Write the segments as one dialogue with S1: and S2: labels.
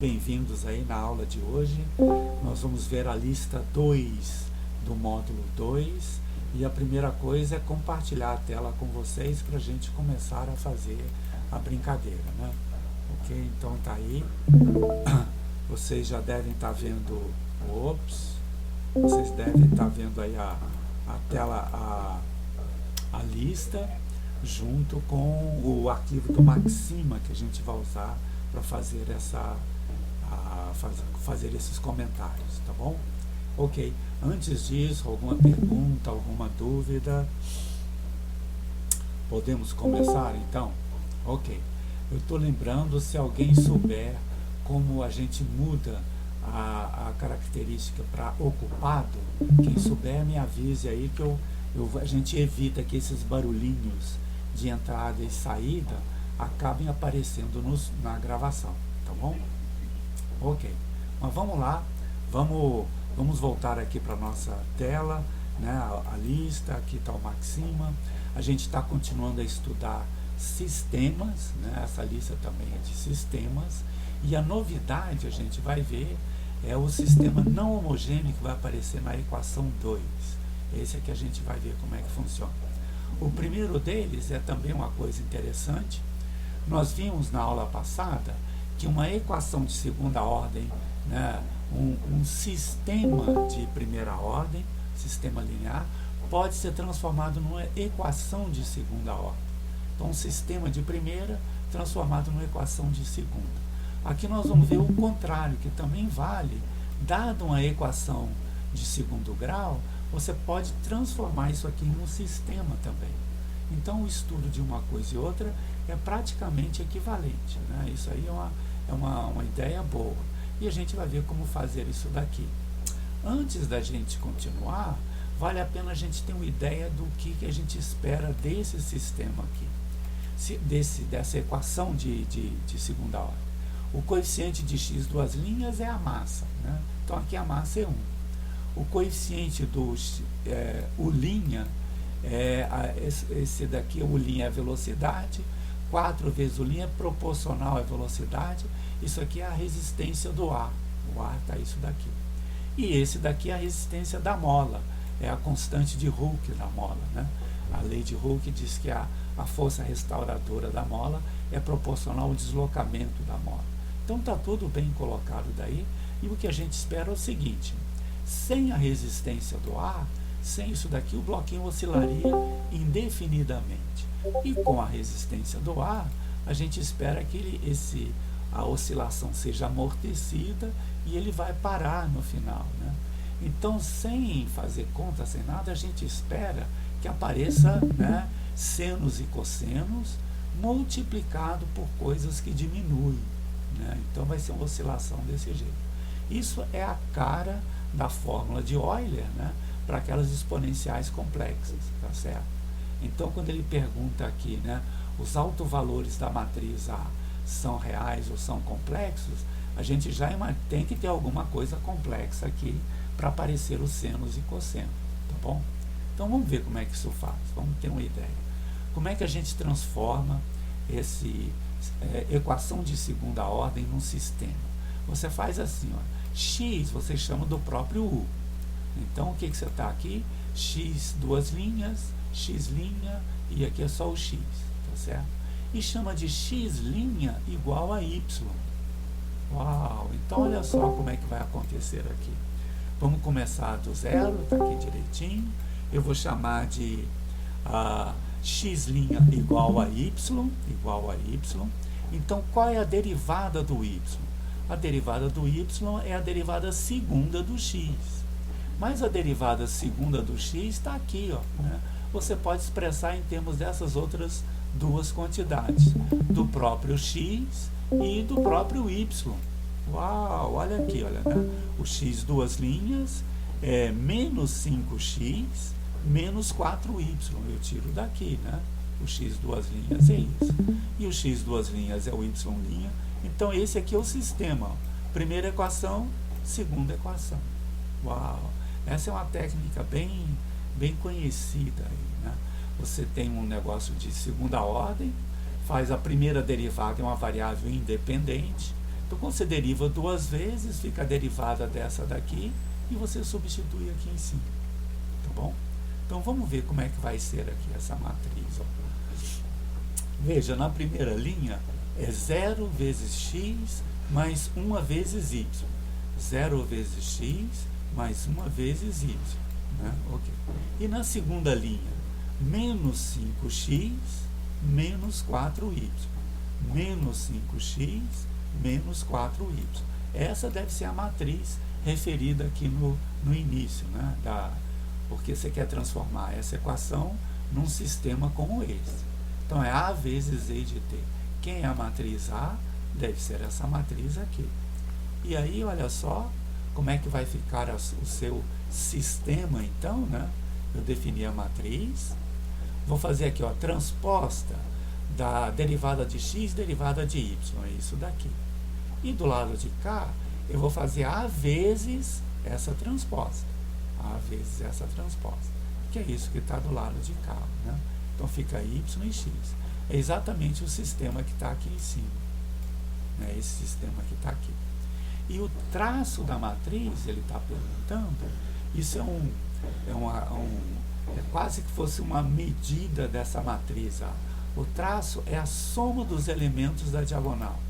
S1: Bem-vindos aí na aula de hoje. Nós vamos ver a lista 2 do módulo 2 e a primeira coisa é compartilhar a tela com vocês para a gente começar a fazer a brincadeira, né? Ok? Então tá aí. Vocês já devem estar vendo. Vocês devem estar vendo aí a tela, a lista, junto com o arquivo do Maxima que a gente vai usar para fazer fazer esses comentários, tá bom? Ok, antes disso, alguma pergunta, alguma dúvida? Podemos começar então? Ok, eu estou lembrando, se alguém souber como a gente muda a característica para ocupado, quem souber me avise aí que a gente evita que esses barulhinhos de entrada e saída acabem aparecendo na gravação, tá bom? Ok, mas vamos lá, vamos voltar aqui para a nossa tela, né, a lista, aqui está o Maxima. A gente está continuando a estudar sistemas, né, essa lista também é de sistemas, e a novidade, a gente vai ver, é o sistema não homogêneo que vai aparecer na equação 2. Esse aqui a gente vai ver como é que funciona. O primeiro deles é também uma coisa interessante. Nós vimos na aula passada que uma equação de segunda ordem, né, um sistema de primeira ordem, sistema linear, pode ser transformado numa equação de segunda ordem. Então, um sistema de primeira transformado numa equação de segunda. Aqui nós vamos ver o contrário, que também vale. Dado uma equação de segundo grau, você pode transformar isso aqui em um sistema também. Então, o estudo de uma coisa e outra é praticamente equivalente, né? Isso aí é uma ideia boa. E a gente vai ver como fazer isso daqui. Antes da gente continuar, vale a pena a gente ter uma ideia do que a gente espera desse sistema aqui, dessa equação de segunda ordem. O coeficiente de x duas linhas é a massa, né? Então aqui a massa é 1. O coeficiente do U', esse daqui, o U' é a velocidade, 4 vezes o U' é proporcional à velocidade. Isso aqui é a resistência do ar. O ar está isso daqui. E esse daqui é a resistência da mola, é a constante de Hooke da mola, né? A lei de Hooke diz que a força restauradora da mola é proporcional ao deslocamento da mola. Então está tudo bem colocado daí. E o que a gente espera é o seguinte: sem a resistência do ar, sem isso daqui, o bloquinho oscilaria indefinidamente. E com a resistência do ar, a gente espera que a oscilação seja amortecida e ele vai parar no final, né? Então, sem fazer conta, sem nada, a gente espera que apareça, né, senos e cossenos multiplicado por coisas que diminuem, né? Então vai ser uma oscilação desse jeito. Isso é a cara da fórmula de Euler, né, para aquelas exponenciais complexas, tá certo? Então, quando ele pergunta aqui, né, os autovalores da matriz A são reais ou são complexos, a gente já tem que ter alguma coisa complexa aqui para aparecer os senos e cossenos, tá bom? Então, vamos ver como é que isso faz, vamos ter uma ideia. Como é que a gente transforma equação de segunda ordem num sistema? Você faz assim, ó, x você chama do próprio U. Então, o que você está aqui? X duas linhas, x' e aqui é só o x, tá certo? E chama de x' igual a y. Uau! Então, olha só como é que vai acontecer aqui. Vamos começar do zero, tá aqui direitinho. Eu vou chamar de x' igual a y, Então, qual é a derivada do y? A derivada do y é a derivada segunda do x. Mas a derivada segunda do x está aqui, ó, né? Você pode expressar em termos dessas outras duas quantidades, do próprio x e do próprio y. Uau, olha aqui, olha, né? O x duas linhas é menos 5x menos 4y. Eu tiro daqui, né? O x duas linhas é isso. E o x duas linhas é o y'. Então, esse aqui é o sistema, ó. Primeira equação, segunda equação. Uau! Essa é uma técnica bem conhecida aí, né? Você tem um negócio de segunda ordem, faz a primeira derivada, é uma variável independente, Então, quando você deriva duas vezes, fica a derivada dessa daqui e você substitui aqui em cima. Tá bom? Então, vamos ver como é que vai ser aqui essa matriz. Ó. Veja, na primeira linha é 0 vezes x mais 1 vezes y. 0 vezes x mais 1 vezes y. Né? Okay. E na segunda linha, menos 5x menos 4y. Menos 5x menos 4y. Essa deve ser a matriz referida aqui no início, né? Porque você quer transformar essa equação num sistema como esse. Então, é A vezes E de T. Quem é a matriz A? Deve ser essa matriz aqui. E aí, olha só como é que vai ficar o seu sistema, então, né? Eu defini a matriz. Vou fazer aqui, ó, transposta da derivada de x, derivada de y. É isso daqui. E do lado de cá, eu vou fazer A vezes essa transposta. A vezes essa transposta. Que é isso que está do lado de cá, né? Então, fica y e x. É exatamente o sistema que está aqui em cima. Né? Esse sistema que está aqui. E o traço da matriz, ele está perguntando, isso é quase que fosse uma medida dessa matriz. Ó. O traço é a soma dos elementos da diagonal.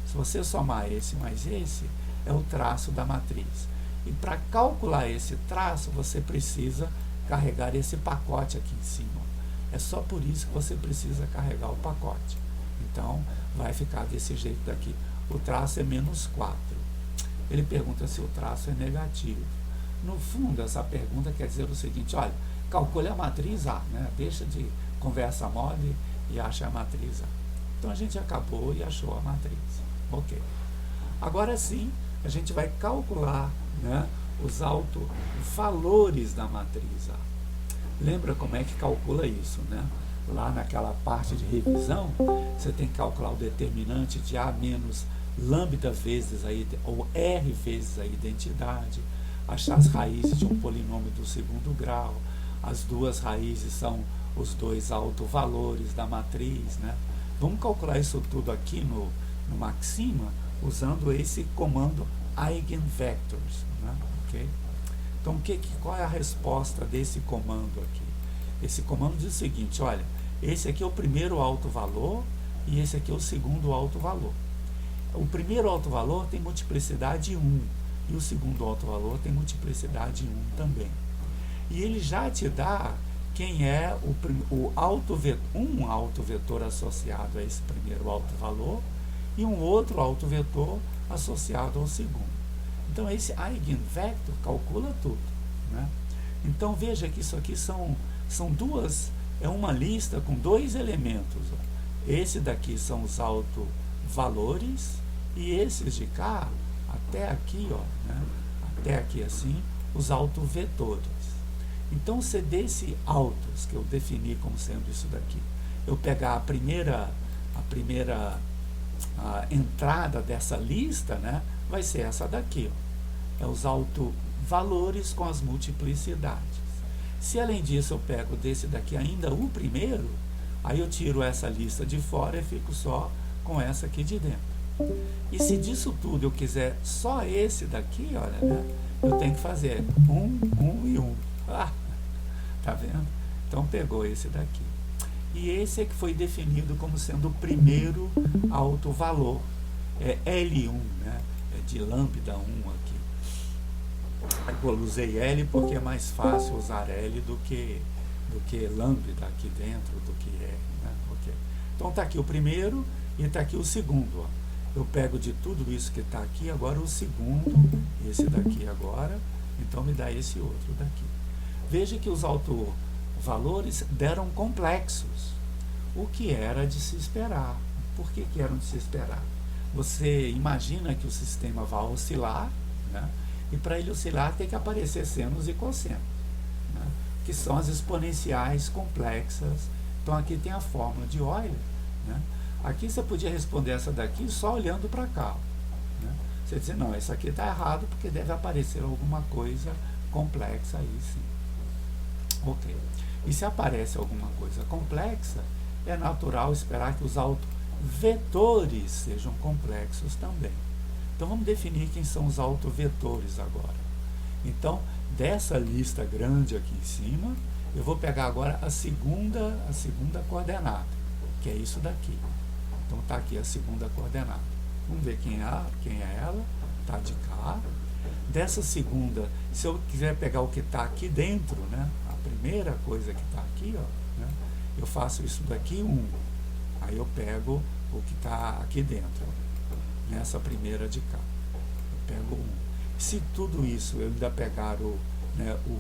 S1: Se você somar esse mais esse, é o traço da matriz. E para calcular esse traço, você precisa carregar esse pacote aqui em cima. É só por isso que você precisa carregar o pacote. Então, vai ficar desse jeito daqui. O traço é menos 4. Ele pergunta se o traço é negativo. No fundo, essa pergunta quer dizer o seguinte, olha, calcule a matriz A, né? Deixa de conversa mole e acha a matriz A. Então, a gente acabou e achou a matriz. Ok. Agora sim, a gente vai calcular, né, os autovalores da matriz A. Lembra como é que calcula isso, né? Lá naquela parte de revisão, você tem que calcular o determinante de A menos lambda vezes ou R vezes a identidade, achar as raízes de um polinômio do segundo grau, as duas raízes são os dois autovalores da matriz, né? Vamos calcular isso tudo aqui no Maxima, usando esse comando eigenvectors, né? Okay? Então, qual é a resposta desse comando aqui? Esse comando diz o seguinte, olha, esse aqui é o primeiro autovalor e esse aqui é o segundo autovalor. O primeiro autovalor tem multiplicidade 1 e o segundo autovalor tem multiplicidade 1 também. E ele já te dá quem é um autovetor associado a esse primeiro autovalor e um outro autovetor associado ao segundo. Então, esse eigenvector calcula tudo, né? Então, veja que isso aqui são duas, é uma lista com dois elementos. Ó. Esse daqui são os autovalores e esses de cá, até aqui, ó, né? Até aqui assim, os autovetores. Então, se desse autos, que eu defini como sendo isso daqui, eu pegar a primeira entrada dessa lista, né? Vai ser essa daqui, ó. É os autovalores com as multiplicidades. Se além disso eu pego desse daqui ainda o primeiro, aí eu tiro essa lista de fora e fico só com essa aqui de dentro. E se disso tudo eu quiser só esse daqui, olha, né? Eu tenho que fazer 1 e 1. Ah, tá vendo? Então pegou esse daqui. E esse é que foi definido como sendo o primeiro autovalor. É L1, né? É de lambda 1 aqui. Eu usei L porque é mais fácil usar L do que lambda aqui dentro, do que R, né? Okay. Então está aqui o primeiro e está aqui o segundo. Ó. Eu pego de tudo isso que está aqui, agora o segundo, esse daqui agora, então me dá esse outro daqui. Veja que os autovalores deram complexos, o que era de se esperar. Por que eram de se esperar? Você imagina que o sistema vai oscilar, né? E para ele oscilar tem que aparecer senos e cossenos, né? Que são as exponenciais complexas. Então aqui tem a fórmula de Euler, né? Aqui você podia responder essa daqui só olhando para cá, né? Você diz, não, isso aqui está errado porque deve aparecer alguma coisa complexa aí sim. Ok. E se aparece alguma coisa complexa, é natural esperar que os vetores sejam complexos também. Então vamos definir quem são os autovetores agora. Então, dessa lista grande aqui em cima, eu vou pegar agora a segunda coordenada, que é isso daqui. Então está aqui a segunda coordenada. Vamos ver quem é ela. Está de cá. Dessa segunda, se eu quiser pegar o que está aqui dentro, né, a primeira coisa que está aqui, ó, né, eu faço isso daqui 1. Aí eu pego o que está aqui dentro, ó, nessa primeira de cá. Eu pego 1. Se tudo isso eu ainda pegar o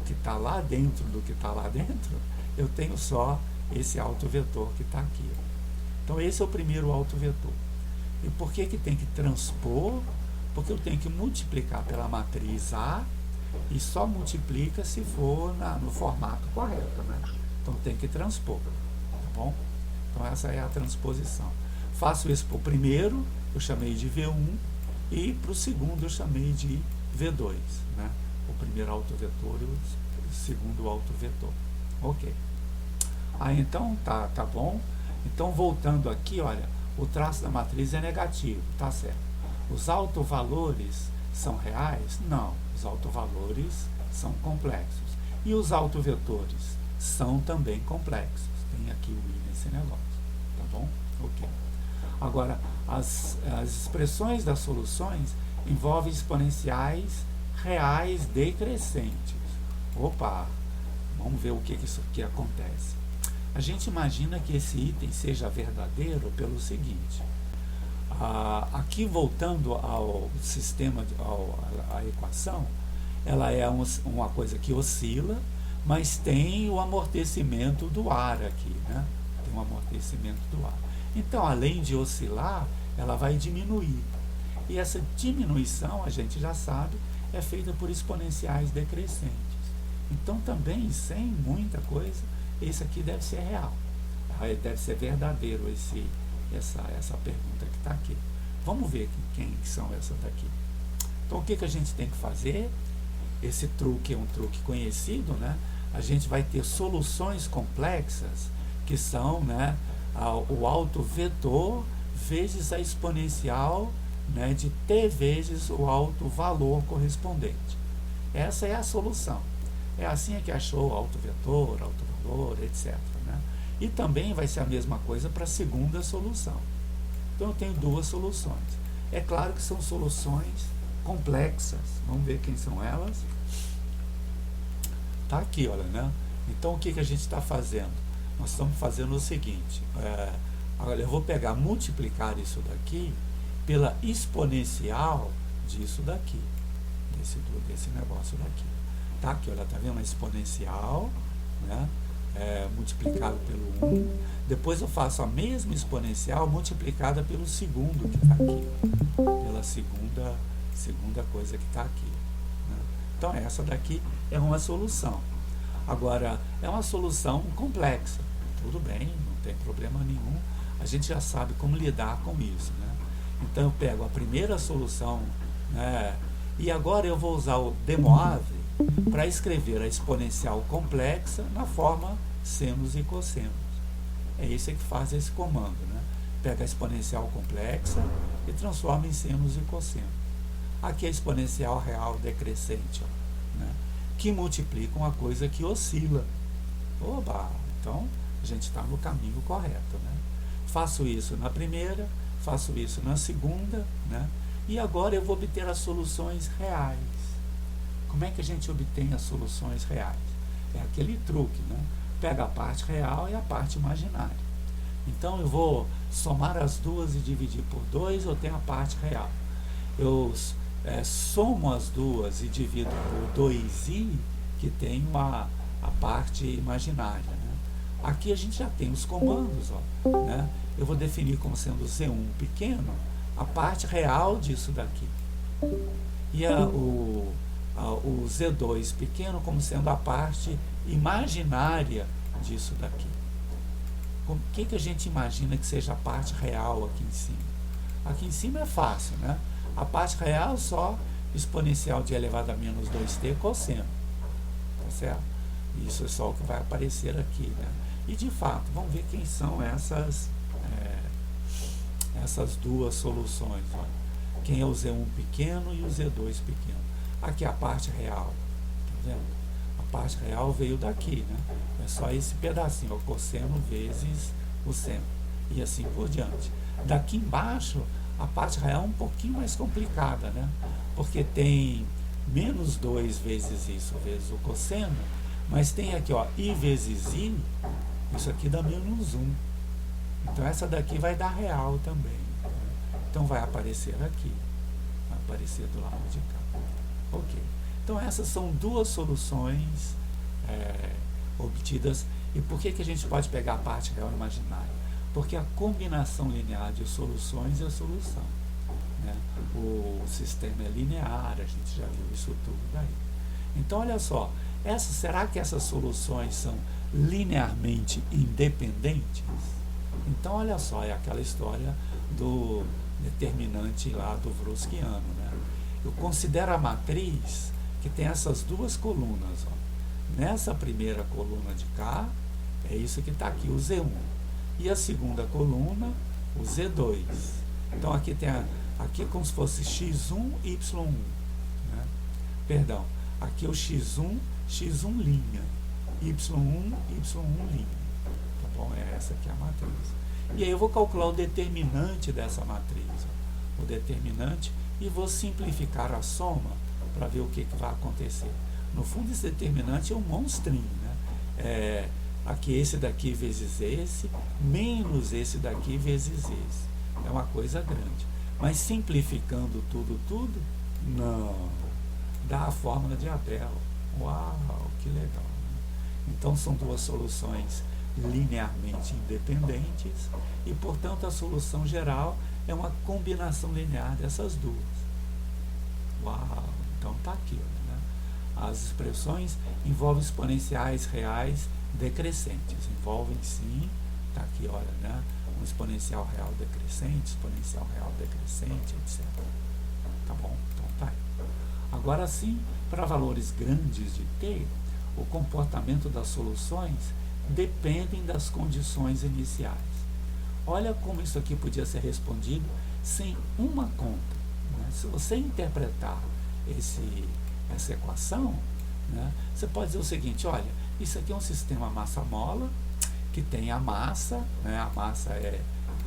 S1: que está lá dentro do que está lá dentro, eu tenho só esse autovetor que está aqui. Ó. Então esse é o primeiro autovetor. E por que tem que transpor? Porque eu tenho que multiplicar pela matriz A e só multiplica se for no formato correto, né? Então tem que transpor, tá bom? Então essa é a transposição. Faço isso para o primeiro, eu chamei de V1, e para o segundo eu chamei de V2, né? O primeiro autovetor e o segundo autovetor. Ok. Aí então tá bom. Então voltando aqui, olha, o traço da matriz é negativo, tá certo. Os autovalores são reais? Não, os autovalores são complexos. E os autovetores são também complexos. Tem aqui o i nesse negócio, tá bom? Ok. Agora, as expressões das soluções envolvem exponenciais reais decrescentes. Opa, vamos ver o que acontece. A gente imagina que esse item seja verdadeiro pelo seguinte. Aqui, voltando ao sistema, à equação, ela é uma coisa que oscila, mas tem o amortecimento do ar aqui, né? Tem um amortecimento do ar. Então, além de oscilar, ela vai diminuir. E essa diminuição, a gente já sabe, é feita por exponenciais decrescentes. Então, também, sem muita coisa, esse aqui deve ser real. Deve ser verdadeiro essa pergunta que está aqui. Vamos ver quem são essas daqui. Então, o que a gente tem que fazer? Esse truque é um truque conhecido, né? A gente vai ter soluções complexas, que são, né, o autovetor vezes a exponencial, né, de t vezes o autovalor correspondente. Essa é a solução. É assim que achou o autovetor, autovalor, etc. Né? E também vai ser a mesma coisa para a segunda solução. Então eu tenho duas soluções. É claro que são soluções complexas. Vamos ver quem são elas. Está aqui, olha, né? Então o que a gente está fazendo? Nós estamos fazendo o seguinte. Agora eu vou multiplicar isso daqui pela exponencial disso daqui. Desse negócio daqui. Tá aqui, olha, tá vendo a exponencial, né? Multiplicado pelo 1. Depois eu faço a mesma exponencial multiplicada pelo segundo que está aqui, pela segunda coisa que está aqui, né? Então essa daqui é uma solução. Agora, é uma solução complexa. Tudo bem, não tem problema nenhum. A gente já sabe como lidar com isso, né? Então eu pego a primeira solução, né? E agora eu vou usar o Demoave para escrever a exponencial complexa na forma senos e cossenos. É esse que faz esse comando, né? Pega a exponencial complexa e transforma em senos e cossenos. Aqui é a exponencial real decrescente, ó, né? Que multiplica uma coisa que oscila. Oba! Então, a gente está no caminho correto, né? Faço isso na primeira, faço isso na segunda, né? E agora eu vou obter as soluções reais. Como é que a gente obtém as soluções reais? É aquele truque, né? Pega a parte real e a parte imaginária. Então eu vou somar as duas e dividir por 2, eu tenho a parte real. Eu somo as duas e divido por 2i, que tem a parte imaginária, né? Aqui a gente já tem os comandos, ó, né? Eu vou definir como sendo C1 pequeno a parte real disso daqui. E o Z2 pequeno como sendo a parte imaginária disso daqui. O que a gente imagina que seja a parte real aqui em cima? Aqui em cima é fácil, né? A parte real só exponencial de elevado a menos 2t cosseno. Tá certo? Isso é só o que vai aparecer aqui, né? E de fato, vamos ver quem são essas duas soluções. Olha. Quem é o Z1 pequeno e o Z2 pequeno. Aqui é a parte real. Tá vendo? A parte real veio daqui, né? É só esse pedacinho, o cosseno vezes o seno. E assim por diante. Daqui embaixo, a parte real é um pouquinho mais complicada, né? Porque tem menos 2 vezes isso, vezes o cosseno, mas tem aqui, ó, I vezes I, isso aqui dá menos 1. Então essa daqui vai dar real também. Então vai aparecer aqui, vai aparecer do lado de cá. Ok. Então essas são duas soluções obtidas. E por que a gente pode pegar a parte real imaginária? Porque a combinação linear de soluções é a solução. Né? O sistema é linear, a gente já viu isso tudo daí. Então olha só, será que essas soluções são linearmente independentes? Então olha só, é aquela história do determinante lá do Vronskyano, né? Eu considero a matriz que tem essas duas colunas, ó. Nessa primeira coluna de cá, é isso que está aqui, o Z1. E a segunda coluna, o Z2. Então aqui tem aqui como se fosse X1, Y1. Né? Perdão, aqui é o X1, X1 linha. Y1, Y1 linha. Tá bom? Essa aqui é a matriz. E aí eu vou calcular o determinante dessa matriz. Ó. O determinante, e vou simplificar a soma para ver o que vai acontecer. No fundo, esse determinante é um monstrinho, né? Aqui esse daqui vezes esse, menos esse daqui vezes esse. É uma coisa grande. Mas simplificando tudo, não. Dá a fórmula de Abel. Uau, que legal. Né? Então são duas soluções linearmente independentes e, portanto, a solução geral é uma combinação linear dessas duas. Uau, então está aqui. Né? As expressões envolvem exponenciais reais decrescentes. Envolvem, sim, está aqui, olha, né? Um exponencial real decrescente, exponencial real decrescente, etc. Tá bom? Então tá aí. Agora sim, para valores grandes de t, o comportamento das soluções dependem das condições iniciais. Olha como isso aqui podia ser respondido sem uma conta. Né? Se você interpretar essa equação, né, você pode dizer o seguinte, olha, isso aqui é um sistema massa-mola, que tem a massa, né, a massa é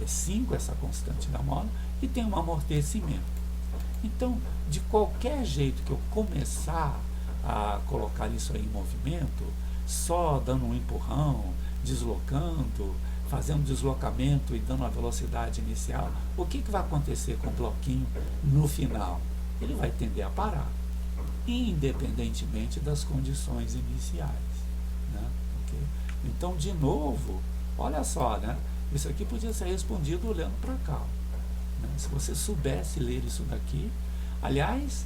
S1: 5, essa constante da mola, e tem um amortecimento. Então, de qualquer jeito que eu começar a colocar isso aí em movimento, só dando um empurrão, deslocando, fazendo deslocamento e dando a velocidade inicial, o que vai acontecer com o bloquinho no final? Ele vai tender a parar, independentemente das condições iniciais. Né? Okay? Então, de novo, olha só, né? Isso aqui podia ser respondido olhando para cá. Né? Se você soubesse ler isso daqui, aliás,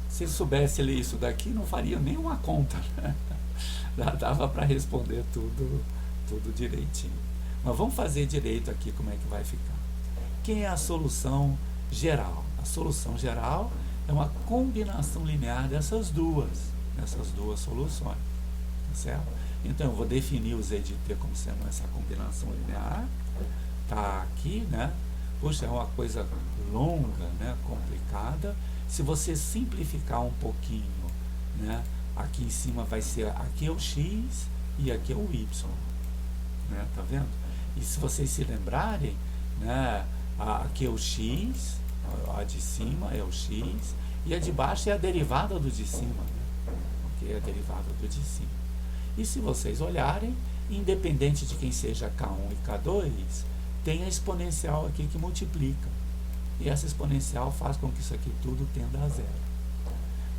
S1: se soubesse ler isso daqui, não faria nenhuma conta. Né? Dava para responder tudo direitinho. Mas vamos fazer direito aqui como é que vai ficar. Quem é a solução geral? A solução geral é uma combinação linear dessas duas soluções. Tá certo? Então eu vou definir o Z de T como sendo essa combinação linear. Tá aqui, né? Poxa, é uma coisa longa, né? Complicada. Se você simplificar um pouquinho, né? Aqui em cima vai ser, aqui é o X e aqui é o Y. Né? Tá vendo? E se vocês se lembrarem, né? Aqui é o X, a de cima é o X, e a de baixo é a derivada do de cima. Né? Okay? É a derivada do de cima. E se vocês olharem, independente de quem seja K1 e K2, tem a exponencial aqui que multiplica. E essa exponencial faz com que isso aqui tudo tenda a zero.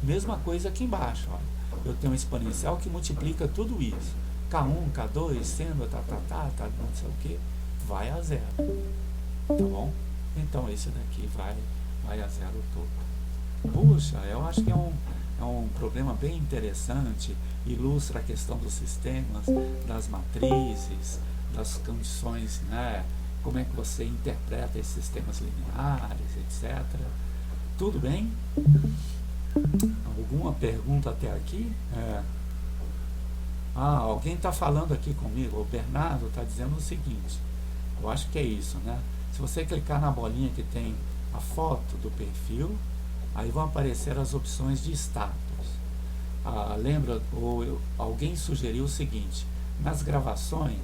S1: Mesma coisa aqui embaixo, olha. Eu tenho uma exponencial que multiplica tudo isso. K1, K2, sendo, não sei o que, vai a zero. Tá bom? Então esse daqui vai a zero todo. Puxa, eu acho que é um problema bem interessante, ilustra a questão dos sistemas, das matrizes, das condições, né? Como é que você interpreta esses sistemas lineares, etc. Tudo bem? Alguma pergunta até aqui? Alguém está falando aqui comigo, o Bernardo está dizendo o seguinte, eu acho que é isso, né? Se você clicar na bolinha que tem a foto do perfil, aí vão aparecer as opções de status. Lembra, alguém sugeriu o seguinte: nas gravações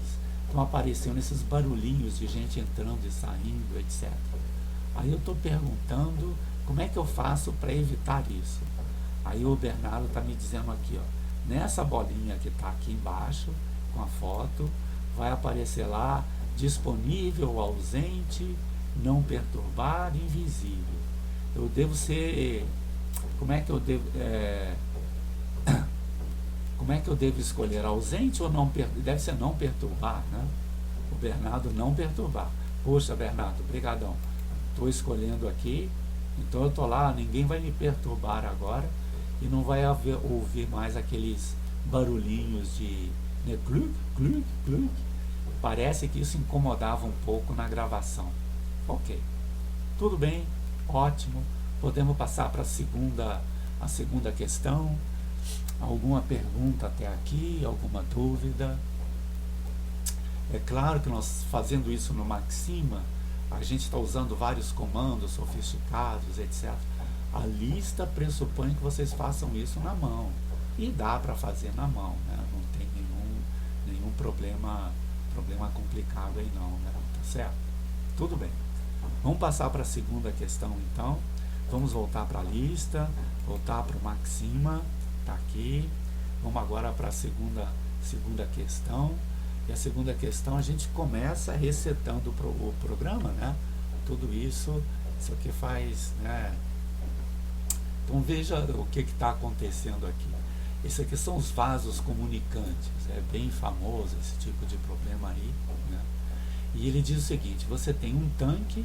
S1: estão aparecendo esses barulhinhos de gente entrando e saindo, etc. Aí eu estou perguntando como é que eu faço para evitar isso. Aí o Bernardo está me dizendo aqui, ó, nessa bolinha que está aqui embaixo, com a foto, vai aparecer lá, disponível, ausente, não perturbar, invisível. Eu devo ser, como é que eu devo escolher, ausente ou não perturbar? Deve ser não perturbar, né? O Bernardo, não perturbar. Poxa, Bernardo, brigadão. Estou escolhendo aqui, então eu estou lá, ninguém vai me perturbar agora e não vai ouvir mais aqueles barulhinhos de cluck, cluck, cluck. Parece que isso incomodava um pouco na gravação. Ok, tudo bem, ótimo. Podemos passar para a segunda questão. Alguma pergunta até aqui? Alguma dúvida? É claro que nós, fazendo isso no Maxima, a gente está usando vários comandos sofisticados, etc. A lista pressupõe que vocês façam isso na mão. E dá para fazer na mão, né? Não tem nenhum problema complicado aí não, né? Tá certo? Tudo bem. Vamos passar para a segunda questão então. Vamos voltar para a lista, voltar para o Maxima, tá aqui. Vamos agora para a segunda questão. E a segunda questão a gente começa resetando o programa, né? Tudo isso aqui faz, né? Então veja o que está acontecendo aqui. Esse aqui são os vasos comunicantes, é bem famoso esse tipo de problema aí, né? E ele diz o seguinte: você tem um tanque,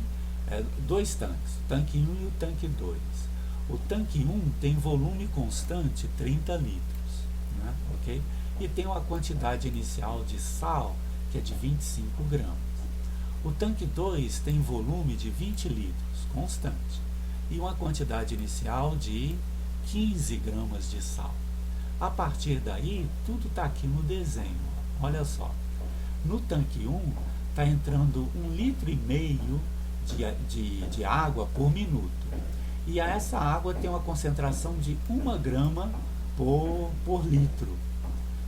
S1: dois tanques, o tanque 1 e o tanque 2. O tanque 1 tem volume constante 30 litros, né? Ok? E tem uma quantidade inicial de sal que é de 25 gramas. O tanque 2 tem volume de 20 litros, constante, e uma quantidade inicial de 15 gramas de sal. A partir daí, tudo está aqui no desenho. Olha só, no tanque 1 está entrando 1,5 litro de água por minuto. E essa água tem uma concentração de 1 grama por litro.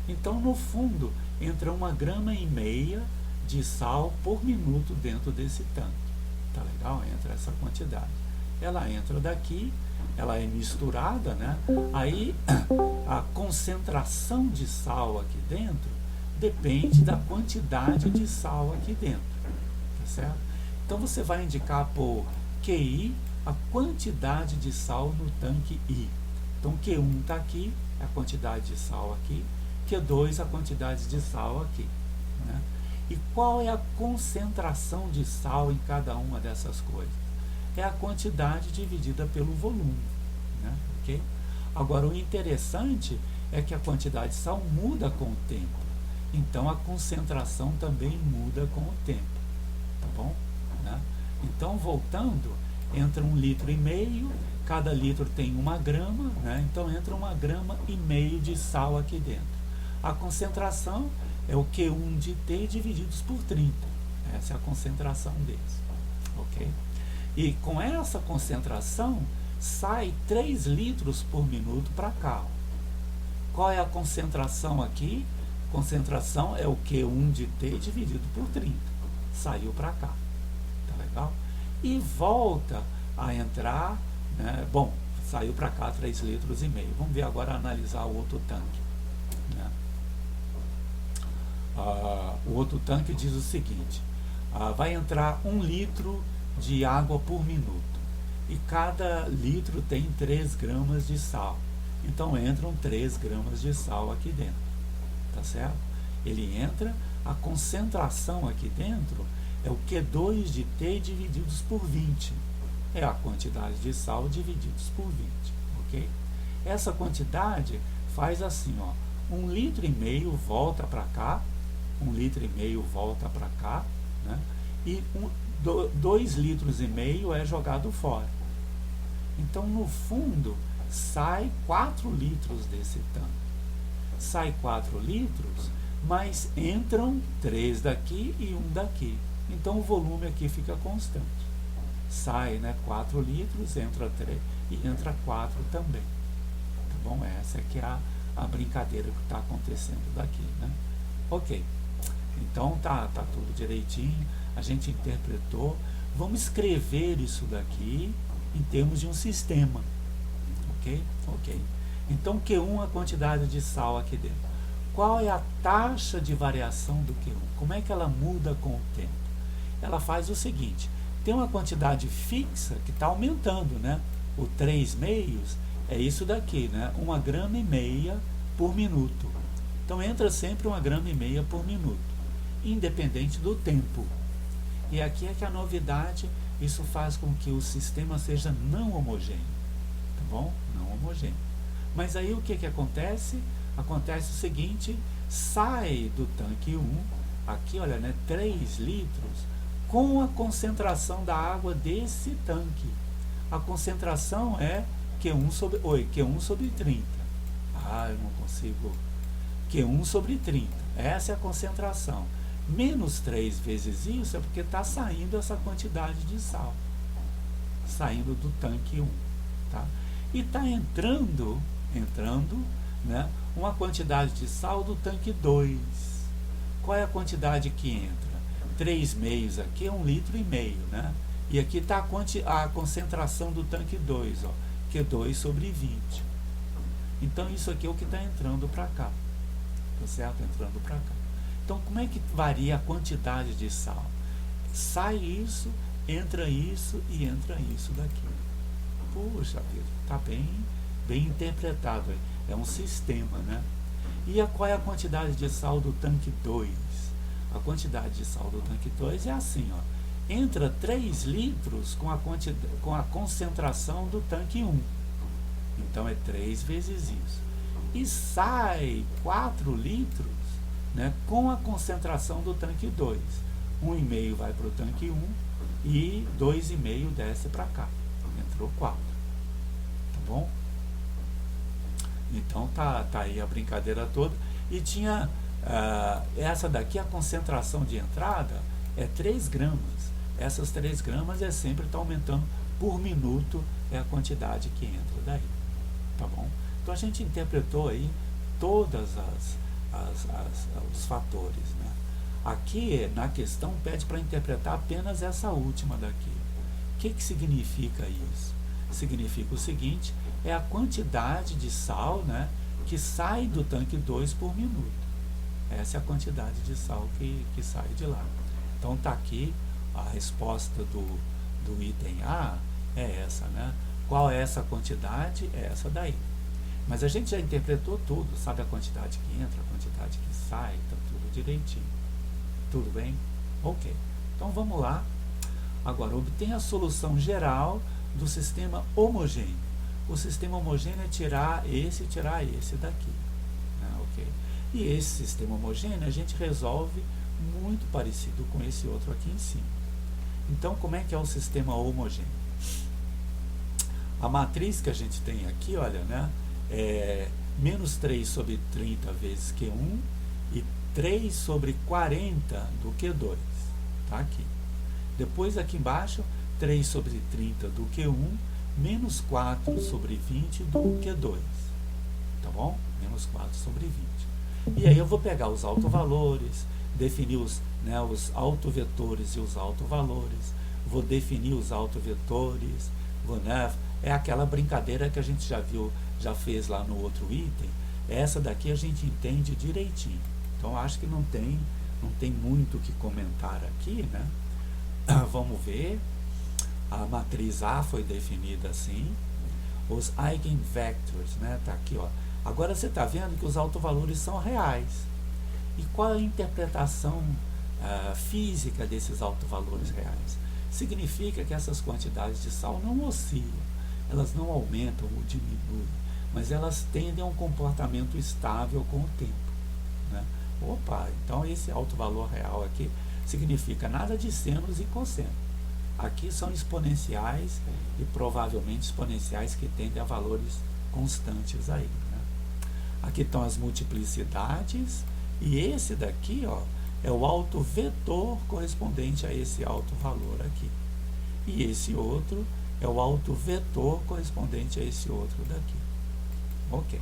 S1: Então, no fundo, entra 1,5 gramas de sal por minuto dentro desse tanque. Tá legal? Entra essa quantidade. Ela entra daqui, ela é misturada, né? Aí a concentração de sal aqui dentro depende da quantidade de sal aqui dentro, tá certo? Então você vai indicar por QI a quantidade de sal no tanque I. Então Q1 está aqui, a quantidade de sal aqui, Q2 a quantidade de sal aqui, né? E qual é a concentração de sal em cada uma dessas coisas? É a quantidade dividida pelo volume, né? Ok? Agora, o interessante é que a quantidade de sal muda com o tempo. Então, a concentração também muda com o tempo. Tá bom? Né? Então, voltando, entra 1,5 litro, cada litro tem 1 grama, né? Então, entra 1,5 grama de sal aqui dentro. A concentração é o Q1 de T divididos por 30. Essa é a concentração deles. Ok? E com essa concentração, sai 3 litros por minuto para cá. Qual é a concentração aqui? Concentração é o Q1 de T dividido por 30. Saiu para cá. Tá legal? E volta a entrar, né? Bom, saiu para cá 3,5 litros. Vamos ver agora, analisar o outro tanque, né? O outro tanque diz o seguinte: vai entrar 1 litro de água por minuto. E cada litro tem 3 gramas de sal. Então entram 3 gramas de sal aqui dentro. Tá certo? Ele entra, a concentração aqui dentro é o Q2 de T divididos por 20. É a quantidade de sal divididos por 20. Ok? Essa quantidade faz assim, ó: 1,5 litro volta para cá, 1,5 litro volta para cá, né? E 2,5 litros é jogado fora. Então, no fundo, sai 4 litros desse tanque. Sai 4 litros, mas entram 3 daqui e 1 daqui. Então o volume aqui fica constante. Sai, né, 4 litros, entra 3 e entra 4 também. Tá bom? Essa aqui é a brincadeira que está acontecendo daqui, né? Ok. Então tá tudo direitinho, a gente interpretou. Vamos escrever isso daqui em termos de um sistema. Ok? Ok. Então Q1 é a quantidade de sal aqui dentro. Qual é a taxa de variação do Q1? Como é que ela muda com o tempo? Ela faz o seguinte, tem uma quantidade fixa que está aumentando, né? O 3 meios é isso daqui, né? 1,5 grama por minuto. Então entra sempre 1,5 grama por minuto, independente do tempo. E aqui é que a novidade, isso faz com que o sistema seja não homogêneo, tá bom? Não homogêneo. Mas aí o que acontece? Acontece o seguinte, sai do tanque 1, aqui olha, né, 3 litros, com a concentração da água desse tanque. A concentração é Q1 sobre 30. Ah, eu não consigo. Q1 sobre 30. Essa é a concentração. Menos 3 vezes isso é porque está saindo essa quantidade de sal. Saindo do tanque 1. Tá? E está entrando, né, uma quantidade de sal do tanque 2. Qual é a quantidade que entra? 3 meios aqui é 1,5 litro, né? E aqui está a concentração do tanque 2, ó, que é 2 sobre 20. Então isso aqui é o que está entrando para cá. Tá certo? Entrando para cá. Então como é que varia a quantidade de sal? Sai isso, entra isso e entra isso daqui. Poxa vida, está bem interpretado. É um sistema, né? E qual é a quantidade de sal do tanque 2? A quantidade de sal do tanque 2 é assim, ó. Entra 3 litros com a concentração do tanque 1. Então é 3 vezes isso. E sai 4 litros, né, com a concentração do tanque 2. 1,5 vai para o tanque 1 e 2,5 desce para cá. Entrou 4. Tá bom? Então tá aí a brincadeira toda. E tinha essa daqui, a concentração de entrada é 3 gramas. Essas 3 gramas sempre está aumentando por minuto, é a quantidade que entra daí. Tá bom? Então a gente interpretou aí todas os fatores, né? Aqui na questão pede para interpretar apenas essa última daqui. O que significa isso? Significa o seguinte, é a quantidade de sal, né, que sai do tanque 2 por minuto. Essa é a quantidade de sal que sai de lá. Então está aqui a resposta do item A, é essa, né? Qual é essa quantidade? É essa daí. Mas a gente já interpretou tudo, sabe a quantidade que entra, a quantidade que sai, está tudo direitinho. Tudo bem? Ok. Então vamos lá. Agora, obtenha a solução geral do sistema homogêneo. O sistema homogêneo é tirar esse daqui. Né? Ok. E esse sistema homogêneo a gente resolve muito parecido com esse outro aqui em cima. Então, como é que é o sistema homogêneo? A matriz que a gente tem aqui, olha, né, é menos 3 sobre 30 vezes Q1 e 3 sobre 40 do Q2. Tá aqui. Depois, aqui embaixo, 3 sobre 30 do Q1 menos 4 sobre 20 do Q2. Tá bom? Menos 4 sobre 20. E aí eu vou pegar os autovalores, definir os autovetores e os autovalores, vou definir os autovetores, né, é aquela brincadeira que a gente já fez lá no outro item. Essa daqui a gente entende direitinho. Então acho que não tem muito o que comentar aqui, né? Vamos ver. A matriz A foi definida assim. Os eigenvectors, né? Tá aqui, ó. Agora você está vendo que os autovalores são reais. E qual é a interpretação física desses autovalores reais? Significa que essas quantidades de sal não oscilam, elas não aumentam ou diminuem, mas elas tendem a um comportamento estável com o tempo. Né? Opa, então esse autovalor real aqui significa nada de senos e cossenos. Aqui são exponenciais e provavelmente exponenciais que tendem a valores constantes aí. Né? Aqui estão as multiplicidades e esse daqui, ó, é o autovetor correspondente a esse alto valor aqui. E esse outro é o autovetor correspondente a esse outro daqui. Ok.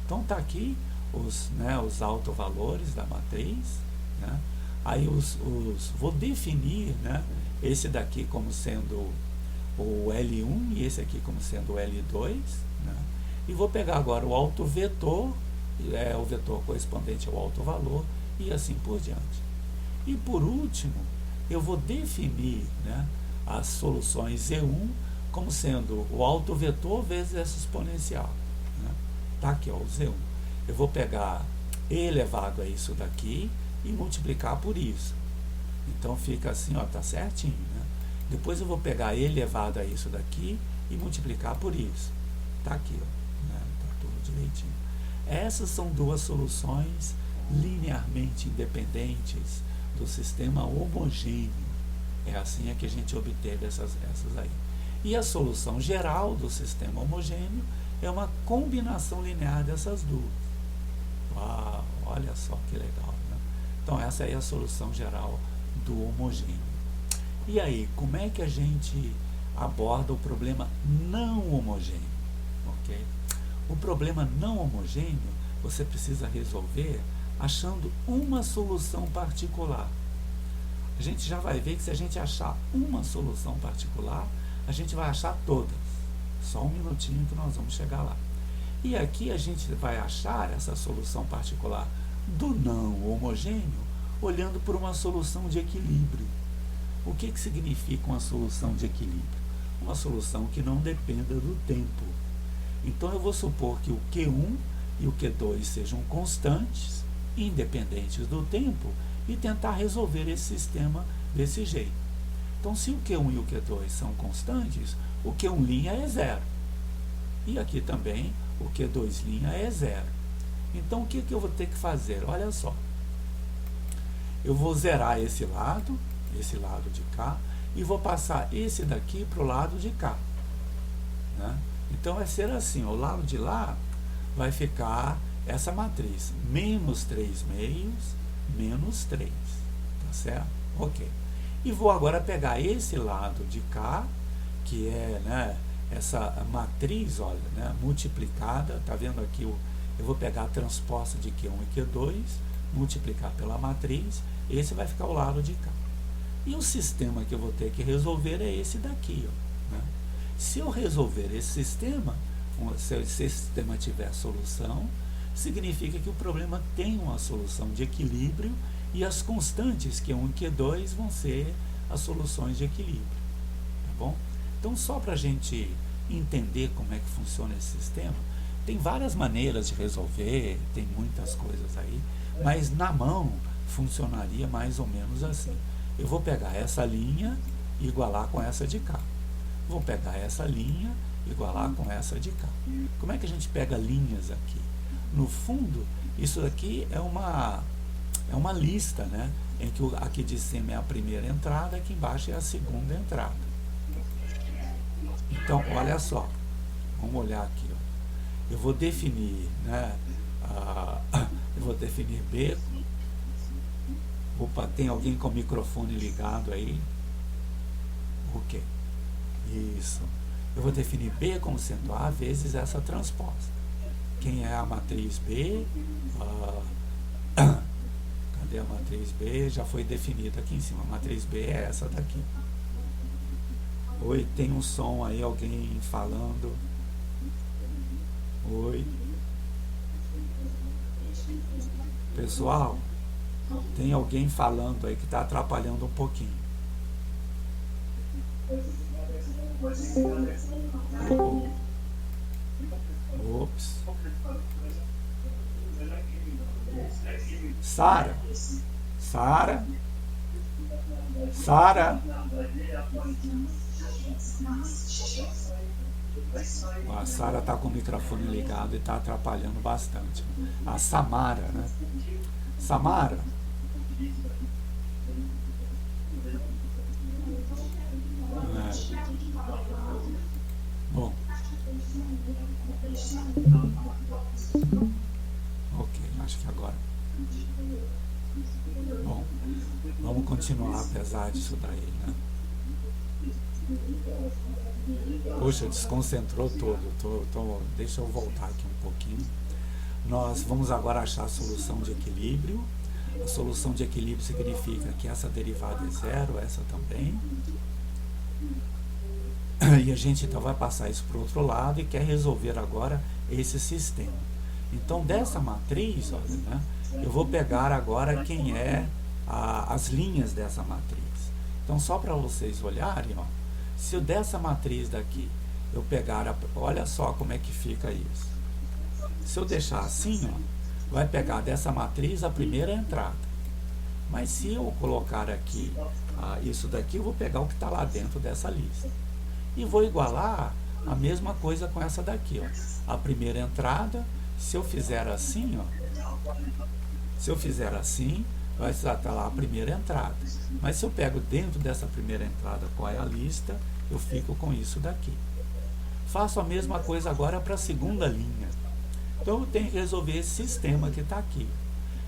S1: Então está aqui os autovalores da matriz, né? Aí vou definir, né, esse daqui como sendo o L1 e esse aqui como sendo o L2, né? E vou pegar agora o autovetor, o vetor correspondente ao autovalor, e assim por diante. E por último, eu vou definir, né, as soluções Z1 como sendo o autovetor vezes essa exponencial, né? Tá aqui, ó, o Z1. Eu vou pegar E elevado a isso daqui e multiplicar por isso. Então fica assim, ó, tá certinho, né? Depois eu vou pegar E elevado a isso daqui e multiplicar por isso. Tá aqui, ó, né? Tá tudo direitinho. Essas são duas soluções linearmente independentes do sistema homogêneo. É assim é que a gente obteve essas aí. E a solução geral do sistema homogêneo é uma combinação linear dessas duas. Uau, olha só que legal, né? Então essa é a solução geral do homogêneo. E aí, como é que a gente aborda o problema não homogêneo? Ok? O problema não homogêneo você precisa resolver achando uma solução particular. A gente já vai ver que se a gente achar uma solução particular, a gente vai achar todas. Só um minutinho que nós vamos chegar lá. E aqui a gente vai achar essa solução particular do não homogêneo olhando por uma solução de equilíbrio. O que significa uma solução de equilíbrio? Uma solução que não dependa do tempo. Então eu vou supor que o Q1 e o Q2 sejam constantes, independentes do tempo, e tentar resolver esse sistema desse jeito. Então, se o Q1 e o Q2 são constantes, o Q1' é zero. E aqui também o Q2' é zero. Então, o que eu vou ter que fazer? Olha só. Eu vou zerar esse lado de cá, e vou passar esse daqui para o lado de cá, né? Então, vai ser assim, o lado de lá vai ficar essa matriz, menos 3 meios, menos 3, tá certo? Ok. E vou agora pegar esse lado de cá, que é, né, essa matriz, olha, né, multiplicada, tá vendo aqui, eu vou pegar a transposta de Q1 e Q2, multiplicar pela matriz, esse vai ficar ao lado de cá. E o sistema que eu vou ter que resolver é esse daqui, ó, né? Se eu resolver esse sistema, se esse sistema tiver solução, significa que o problema tem uma solução de equilíbrio e as constantes Q1 e Q2 vão ser as soluções de equilíbrio, tá bom? Então, só para a gente entender como é que funciona esse sistema, tem várias maneiras de resolver, tem muitas coisas aí, mas na mão funcionaria mais ou menos assim. Eu vou pegar essa linha e igualar com essa de cá. Vou pegar essa linha e igualar com essa de cá. Como é que a gente pega linhas aqui? No fundo, isso aqui é uma lista, né? Em que aqui de cima é a primeira entrada, aqui embaixo é a segunda entrada. Então, olha só. Vamos olhar aqui, ó. Eu vou definir, né? Eu vou definir B. Opa, tem alguém com o microfone ligado aí? Ok. Isso. Eu vou definir B como sendo A vezes essa transposta. Quem é a matriz B? Cadê a matriz B? Já foi definida aqui em cima. A matriz B é essa daqui. Oi, tem um som aí, alguém falando. Oi. Pessoal, tem alguém falando aí que está atrapalhando um pouquinho. Ops. Sara. Sara. Sara. A Sara está com o microfone ligado e está atrapalhando bastante. A Samara, né? Samara. Bom. Ok, acho que agora. Bom. continuar apesar disso daí, né? Poxa, desconcentrou todo. Deixa eu voltar aqui um pouquinho. Nós vamos agora achar a solução de equilíbrio. A solução de equilíbrio significa que essa derivada é zero, essa também. E a gente então vai passar isso para o outro lado e quer resolver agora esse sistema. Então, dessa matriz, olha, né, eu vou pegar agora quem é as linhas dessa matriz. Então, só para vocês olharem, ó, se eu dessa matriz daqui, eu pegar, olha só como é que fica isso. Se eu deixar assim, ó, vai pegar dessa matriz a primeira entrada. Mas se eu colocar aqui isso daqui, eu vou pegar o que está lá dentro dessa lista. E vou igualar a mesma coisa com essa daqui, ó. A primeira entrada, se eu fizer assim, ó, se eu fizer assim, vai estar lá a primeira entrada. Mas se eu pego dentro dessa primeira entrada qual é a lista, eu fico com isso daqui. Faço a mesma coisa agora para a segunda linha. Então eu tenho que resolver esse sistema que está aqui.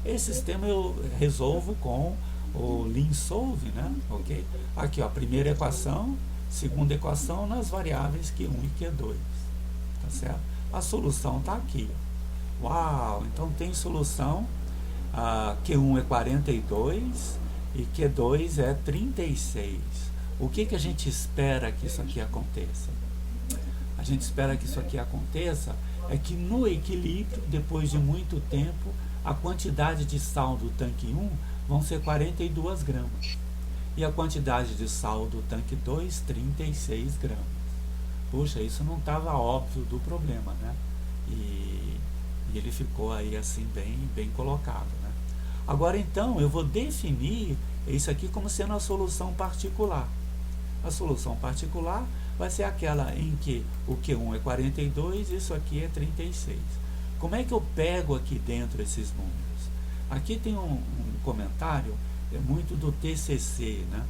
S1: Esse sistema eu resolvo com o Lean-Solve, né? Ok? Aqui, ó, primeira equação, segunda equação nas variáveis Q1 e Q2. Tá certo? A solução está aqui. Ó. Uau! Então tem solução. Q1 é 42 e Q2 é 36. O que a gente espera que isso aqui aconteça? A gente espera que isso aqui aconteça é que no equilíbrio, depois de muito tempo, a quantidade de sal do tanque 1 vão ser 42 gramas. E a quantidade de sal do tanque 2, 36 gramas. Puxa, isso não estava óbvio do problema, né? E ele ficou aí assim bem colocado, né? Agora então eu vou definir isso aqui como sendo a solução particular. A solução particular vai ser aquela em que o Q1 é 42 e isso aqui é 36. Como é que eu pego aqui dentro esses números? Aqui tem um comentário muito do TCC, né?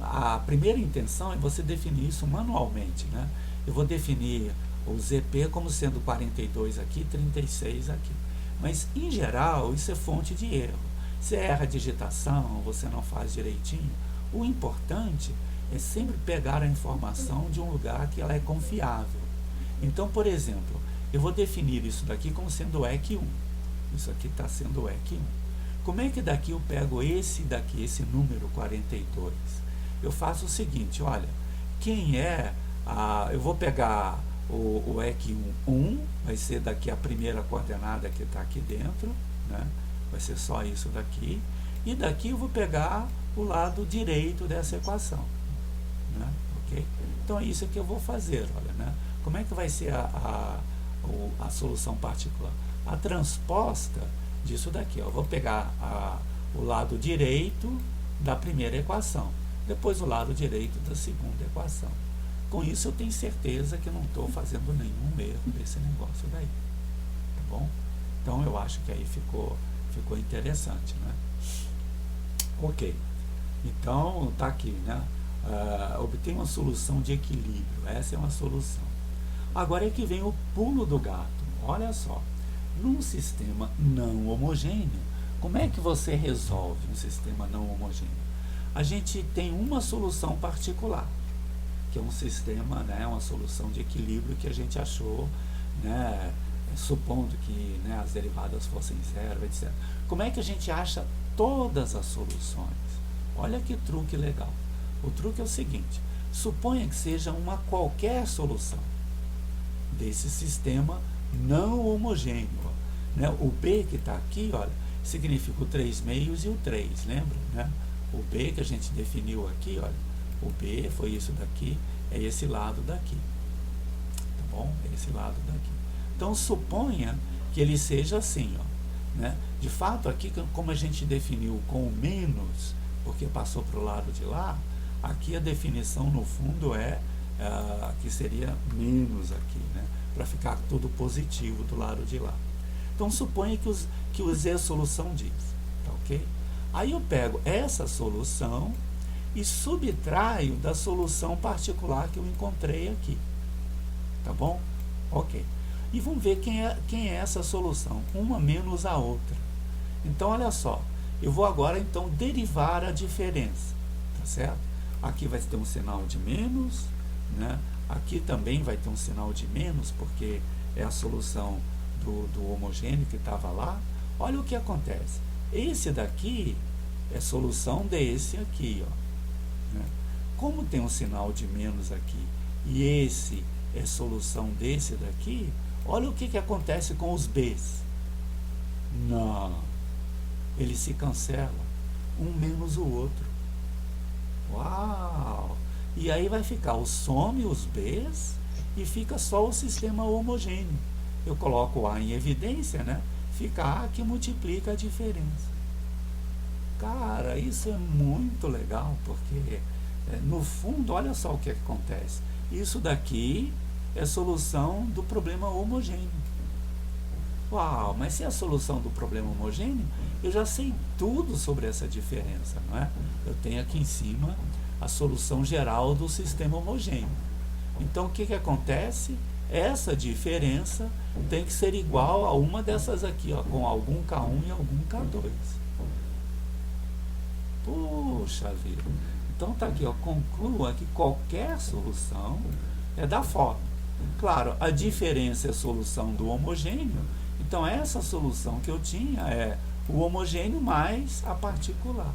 S1: A primeira intenção é você definir isso manualmente, né? Eu vou definir o ZP como sendo 42 aqui, 36 aqui. Mas, em geral, isso é fonte de erro. Você erra a digitação, você não faz direitinho. O importante é sempre pegar a informação de um lugar que ela é confiável. Então, por exemplo, eu vou definir isso daqui como sendo o EC1. Isso aqui está sendo o EC1. Como é que daqui eu pego esse daqui, esse número 42? Eu faço o seguinte, olha, quem é, eu vou pegar o EC1, 1, vai ser daqui a primeira coordenada que está aqui dentro, né? Vai ser só isso daqui, e daqui eu vou pegar o lado direito dessa equação, né? Ok? Então é isso que eu vou fazer, olha, né? Como é que vai ser a solução particular? A transposta disso daqui, ó. Eu vou pegar o lado direito da primeira equação, depois o lado direito da segunda equação. Com isso eu tenho certeza que não estou fazendo nenhum erro desse negócio daí, tá bom? Então eu acho que aí ficou interessante, né? Ok, então tá aqui, né? Obter uma solução de equilíbrio, essa é uma solução. Agora é que vem o pulo do gato. Olha só, num sistema não homogêneo, como é que você resolve um sistema não homogêneo? A gente tem uma solução particular, que é um sistema, né, uma solução de equilíbrio que a gente achou, né, supondo que, né, as derivadas fossem zero, etc. Como é que a gente acha todas as soluções? Olha que truque legal. O truque é o seguinte: suponha que seja uma qualquer solução desse sistema não homogêneo, né? O B que está aqui, olha, significa o 3 meios e o 3, lembra, né? O B que a gente definiu aqui, olha, o B foi isso daqui, é esse lado daqui, tá bom? É esse lado daqui. Então suponha que ele seja assim, ó, né? De fato aqui, como a gente definiu com menos, porque passou para o lado de lá, aqui a definição no fundo é que seria menos aqui, né? Para ficar tudo positivo do lado de lá. Então suponha que usei a solução disso, tá ok? Aí eu pego essa solução e subtraio da solução particular que eu encontrei aqui, tá bom? Ok. E vamos ver quem é essa solução, uma menos a outra. Então olha só, Eu vou agora então derivar a diferença, tá certo? Aqui vai ter um sinal de menos, né? Aqui também vai ter um sinal de menos, porque é a solução do homogêneo que estava lá. Olha o que acontece. Esse daqui é solução desse aqui, ó, né? Como tem um sinal de menos aqui e esse é solução desse daqui, olha o que acontece com os B's. Não, ele se cancela, um menos o outro. Uau! E aí vai ficar o some os B's e fica só o sistema homogêneo. Eu coloco o A em evidência, né? Fica A que multiplica a diferença. Cara, isso é muito legal, porque no fundo, olha só o que acontece. Isso daqui é solução do problema homogêneo. Uau, mas se é a solução do problema homogêneo, eu já sei tudo sobre essa diferença, não é? Eu tenho aqui em cima a solução geral do sistema homogêneo. Então, o que acontece? Essa diferença tem que ser igual a uma dessas aqui, ó, com algum K1 e algum K2. Puxa vida. Então tá aqui, ó, conclua que qualquer solução é da forma. Claro, a diferença é a solução do homogêneo, então essa solução que eu tinha é o homogêneo mais a particular.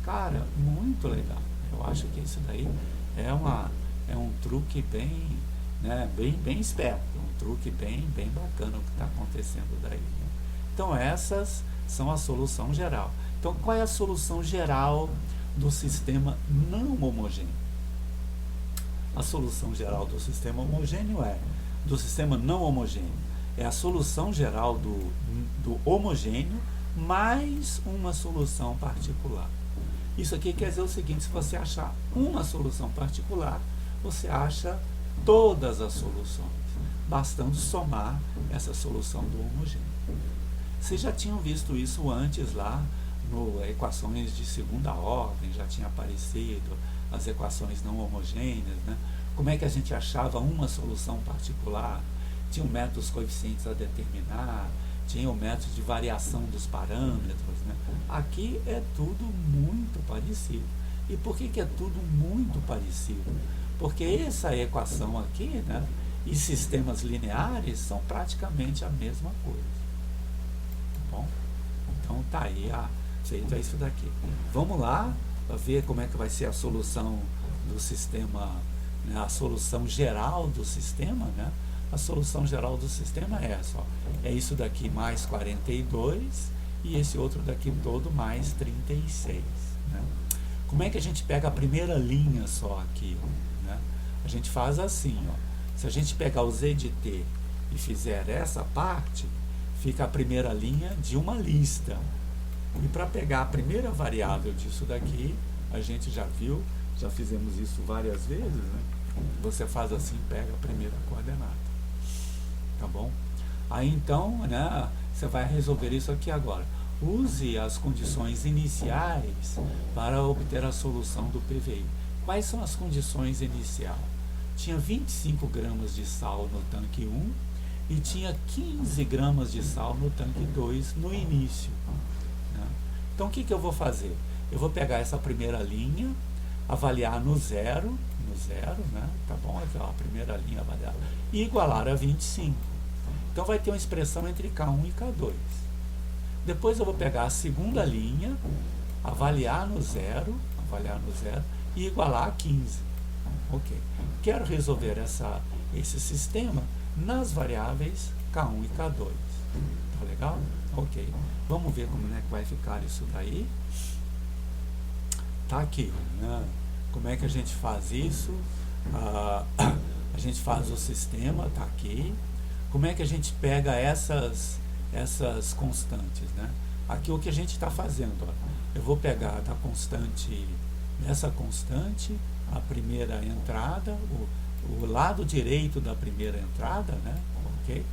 S1: Cara, muito legal. Eu acho que isso daí é um truque bem, né, bem esperto, um truque bem bacana o que está acontecendo daí, né? Então essas são a solução geral. Então qual é a solução geral do sistema não homogêneo? A solução geral do sistema homogêneo do sistema não homogêneo, é a solução geral do homogêneo mais uma solução particular. Isso aqui quer dizer o seguinte: se você achar uma solução particular, você acha todas as soluções, bastando somar essa solução do homogêneo. Vocês já tinham visto isso antes lá no equações de segunda ordem, já tinha aparecido as equações não homogêneas, né? Como é que a gente achava uma solução particular? Tinha o método dos coeficientes a determinar, tinha o método de variação dos parâmetros, né? Aqui é tudo muito parecido. E por que é tudo muito parecido? Porque essa equação aqui, né, e sistemas lineares são praticamente a mesma coisa. Tá bom? Então tá aí, feito é isso daqui. Vamos lá ver como é que vai ser a solução do sistema, né, a solução geral do sistema, né? A solução geral do sistema é essa, ó. É isso daqui mais 42 e esse outro daqui todo mais 36, né? Como é que a gente pega a primeira linha só aqui, né? A gente faz assim, ó. Se a gente pegar o z de t e fizer essa parte, fica a primeira linha de uma lista. E para pegar a primeira variável disso daqui, a gente já viu, já fizemos isso várias vezes, né? Você faz assim, pega a primeira coordenada. Tá bom? Aí então, né, você vai resolver isso aqui agora. Use as condições iniciais para obter a solução do PVI. Quais são as condições iniciais? Tinha 25 gramas de sal no tanque 1 e tinha 15 gramas de sal no tanque 2 no início, né? Então o que eu vou fazer? Eu vou pegar essa primeira linha, avaliar no zero, né? Tá bom? Aqui, ó, a primeira linha avaliar, e igualar a 25. Então vai ter uma expressão entre K1 e K2. Depois eu vou pegar a segunda linha, avaliar no zero e igualar a 15. Ok. Quero resolver esse sistema nas variáveis K1 e K2. Tá legal? Ok. Vamos ver como é que vai ficar isso daí. Tá aqui, né? Como é que a gente faz isso? A gente faz o sistema, tá aqui. Como é que a gente pega essas constantes, né? Aqui o que a gente está fazendo, ó, eu vou pegar da constante, nessa constante, a primeira entrada, o lado direito da primeira entrada, né? Ok?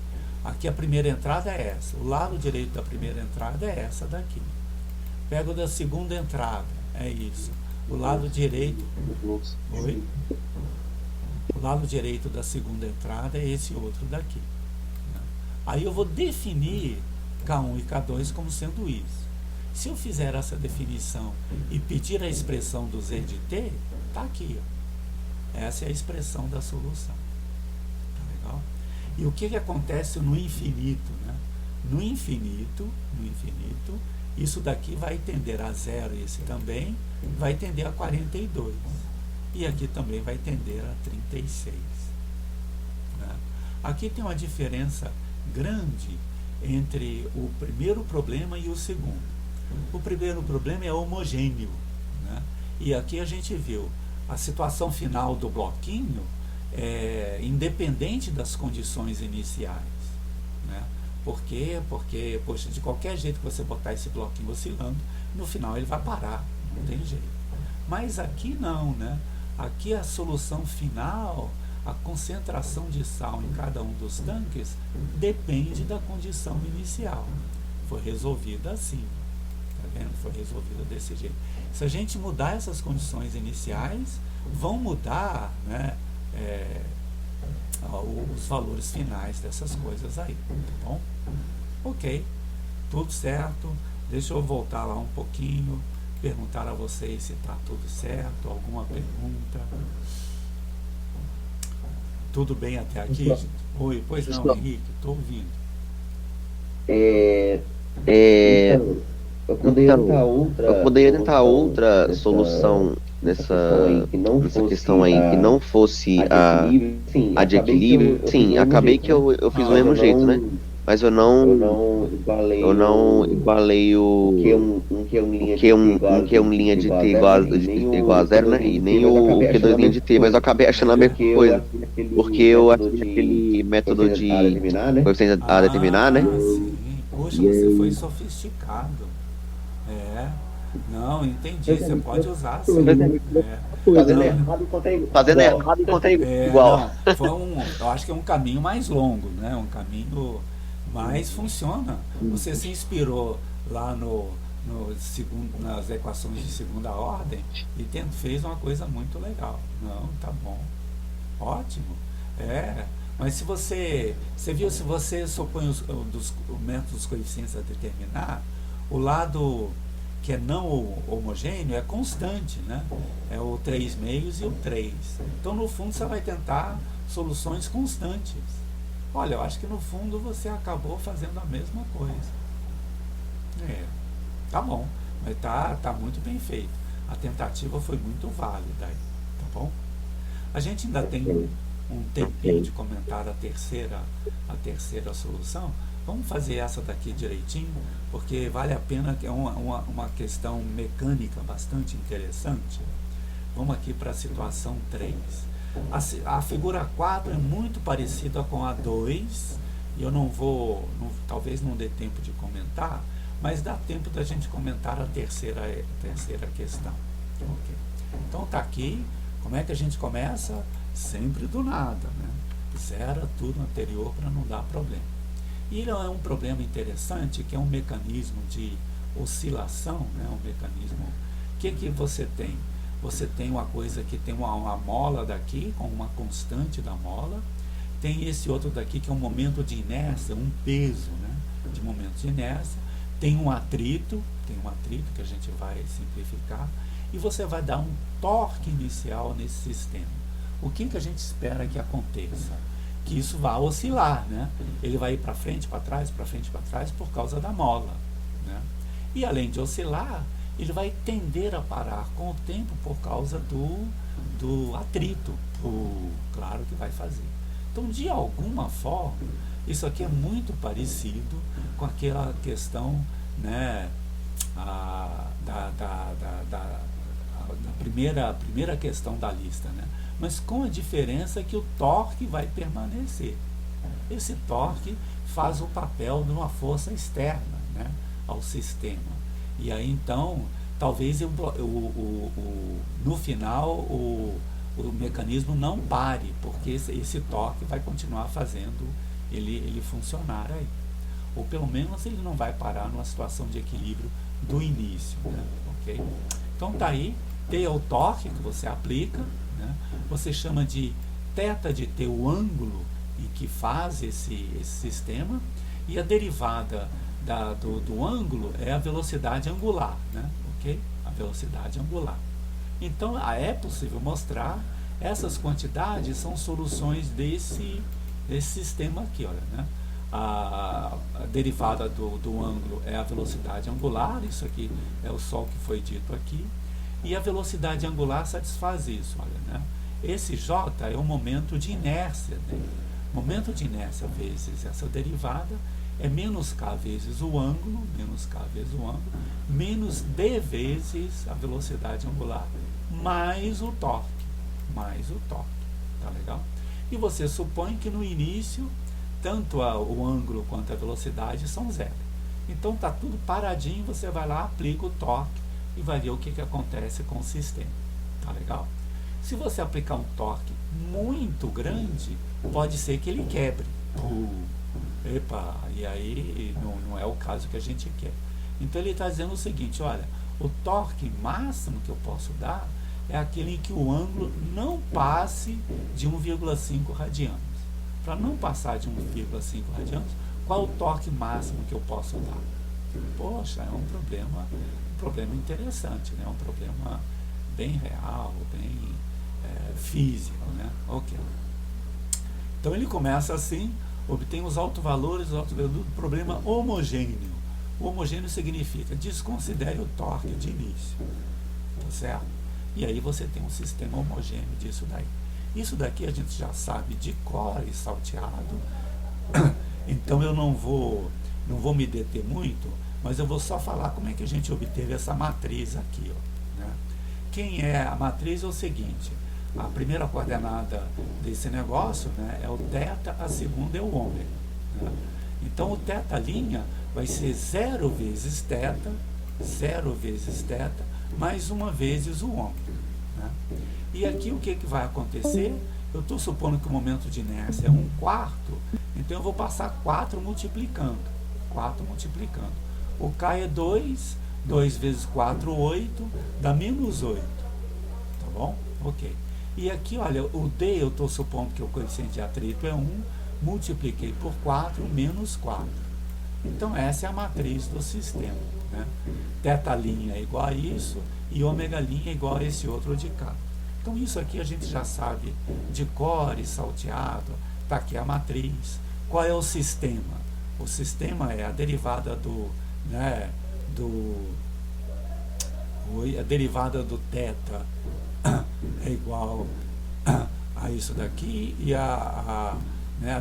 S1: Aqui a primeira entrada é essa, o lado direito da primeira entrada é essa daqui. Pego da segunda entrada, é isso. O lado direito. Oi? O lado direito da segunda entrada é esse outro daqui. Aí eu vou definir K1 e K2 como sendo isso. Se eu fizer essa definição e pedir a expressão do Z de t, está aqui, ó. Essa é a expressão da solução. Tá legal? E o que acontece no infinito, né? No infinito, isso daqui vai tender a 0, esse também vai tender a 42. E aqui também vai tender a 36. Né? Aqui tem uma diferença grande entre o primeiro problema e o segundo. O primeiro problema é homogêneo, né? E aqui a gente viu a situação final do bloquinho independente das condições iniciais, né? Por quê? Porque, poxa, de qualquer jeito que você botar esse bloquinho oscilando, no final ele vai parar, não tem jeito. Mas aqui não, né? Aqui a solução final, a concentração de sal em cada um dos tanques, depende da condição inicial. Foi resolvida assim, tá vendo? Foi resolvida desse jeito. Se a gente mudar essas condições iniciais, vão mudar, né, os valores finais dessas coisas aí, tá bom? Ok, tudo certo. Deixa eu voltar lá um pouquinho, perguntar a vocês se está tudo certo, alguma pergunta. Tudo bem até aqui? Oi, pois não, Henrique, estou ouvindo.
S2: Então, eu poderia tentar outra solução nessa questão aí que não fosse a de equilíbrio. Sim, acabei que eu fiz do mesmo jeito, né? Mas eu não igualei o Q1 linha de T igual a zero, né? E nem o Q2 linha de T, mas eu acabei achando a mesma coisa. Porque eu achei aquele método de coeficiente a determinar, né?
S1: Sim. Poxa, você foi sofisticado. Não, entendi, você pode usar assim.
S2: Fazendo errado encontrei igual.
S1: Não, eu acho que é um caminho mais longo, né? Um caminho, mas funciona. Você se inspirou lá nas equações de segunda ordem e fez uma coisa muito legal. Não, tá bom. Ótimo. Mas se você viu, se você supõe o método dos coeficientes a determinar, o lado que é não homogêneo é constante, né? É o 3 meios e o 3. Então, no fundo, você vai tentar soluções constantes. Olha, eu acho que no fundo você acabou fazendo a mesma coisa. Tá bom, mas tá muito bem feito. A tentativa foi muito válida aí, tá bom? A gente ainda tem um tempinho de comentar a terceira solução. Vamos fazer essa daqui direitinho, porque vale a pena, que é uma questão mecânica bastante interessante. Vamos aqui para a situação 3. A figura 4 é muito parecida com a 2, e eu talvez não dê tempo de comentar, mas dá tempo da gente comentar a terceira questão. Okay. Então tá aqui. Como é que a gente começa? Sempre do nada, né? Zera tudo anterior para não dar problema. E ele é um problema interessante, que é um mecanismo de oscilação, né? Um mecanismo... O que você tem? Você tem uma coisa que tem uma mola daqui, com uma constante da mola. Tem esse outro daqui, que é um momento de inércia, um peso, né? De momento de inércia. Tem um atrito que a gente vai simplificar. E você vai dar um torque inicial nesse sistema. O que a gente espera que aconteça? Que isso vá oscilar, né? Ele vai ir para frente, para trás, por causa da mola, né? E além de oscilar, ele vai tender a parar com o tempo por causa do atrito. Claro que vai fazer. Então, de alguma forma, isso aqui é muito parecido com aquela questão, né, da primeira questão da lista, né? Mas com a diferença que o torque vai permanecer. Esse torque faz o papel de uma força externa, né, ao sistema. E aí então, talvez no final o mecanismo não pare, porque esse torque vai continuar fazendo ele funcionar aí. Ou pelo menos ele não vai parar numa situação de equilíbrio do início, né? Ok? Então tá aí, T é o torque que você aplica, né? Você chama de θ de T o ângulo em que faz esse sistema, e a derivada do ângulo é a velocidade angular, né? Ok? A velocidade angular. Então, é possível mostrar essas quantidades são soluções desse sistema aqui, olha, né? A derivada do ângulo é a velocidade angular, isso aqui é o Sol que foi dito aqui, e a velocidade angular satisfaz isso, olha, né? Esse J é o momento de inércia, né? Momento de inércia vezes essa derivada é menos K vezes o ângulo, menos D vezes a velocidade angular, mais o torque, tá legal? E você supõe que no início, tanto o ângulo quanto a velocidade são zero. Então tá tudo paradinho, você vai lá, aplica o torque e vai ver o que acontece com o sistema, tá legal? Se você aplicar um torque muito grande, pode ser que ele quebre. Epa, e aí não é o caso que a gente quer. Então ele está dizendo o seguinte, olha, o torque máximo que eu posso dar é aquele em que o ângulo não passe de 1,5 radianos. Para não passar de 1,5 radianos, qual o torque máximo que eu posso dar? Poxa, é um problema interessante, né? Um problema bem real, bem físico, né? Ok. Então ele começa assim, obtém os autovalores do problema homogêneo. O homogêneo significa desconsidere o torque de início, tá certo? E aí você tem um sistema homogêneo disso daí. Isso daqui a gente já sabe de cor e salteado, então eu não vou me deter muito, mas eu vou só falar como é que a gente obteve essa matriz aqui, ó, né? Quem é a matriz é o seguinte, a primeira coordenada desse negócio, né, é o θ, a segunda é o ômega, né? Então o θ' vai ser 0 vezes θ, mais 1 vezes o ômega, né? E aqui o que vai acontecer? Eu estou supondo que o momento de inércia é 1/4, então eu vou passar 4 multiplicando. O K é 2, 2 vezes 4, 8, dá menos 8, tá bom? Ok. E aqui, olha, o D eu estou supondo que o coeficiente de atrito é 1, multipliquei por 4, menos 4. Então essa é a matriz do sistema, né? θ' é igual a isso e ômega' é igual a esse outro de cá. Então isso aqui a gente já sabe de cor e salteado, está aqui a matriz. Qual é o sistema? O sistema é a derivada a derivada do θ é igual a isso daqui, e a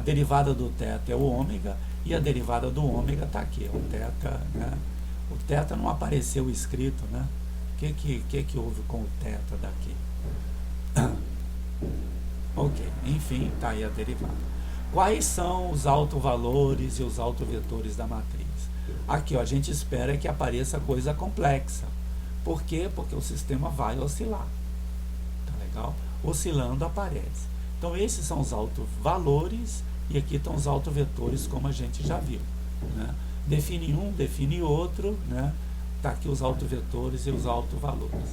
S1: derivada do θ é o ômega, e a derivada do ômega está aqui, o θ, né? O θ não apareceu escrito, né? O que houve com o θ daqui? Ok, enfim, está aí a derivada. Quais são os autovalores e os autovetores da matriz? Aqui, ó, a gente espera que apareça coisa complexa. Por quê? Porque o sistema vai oscilar. Tá legal? Oscilando aparece. Então esses são os autovalores e aqui estão os autovetores, como a gente já viu, né? Define um, define outro, né? Tá aqui os autovetores e os autovalores.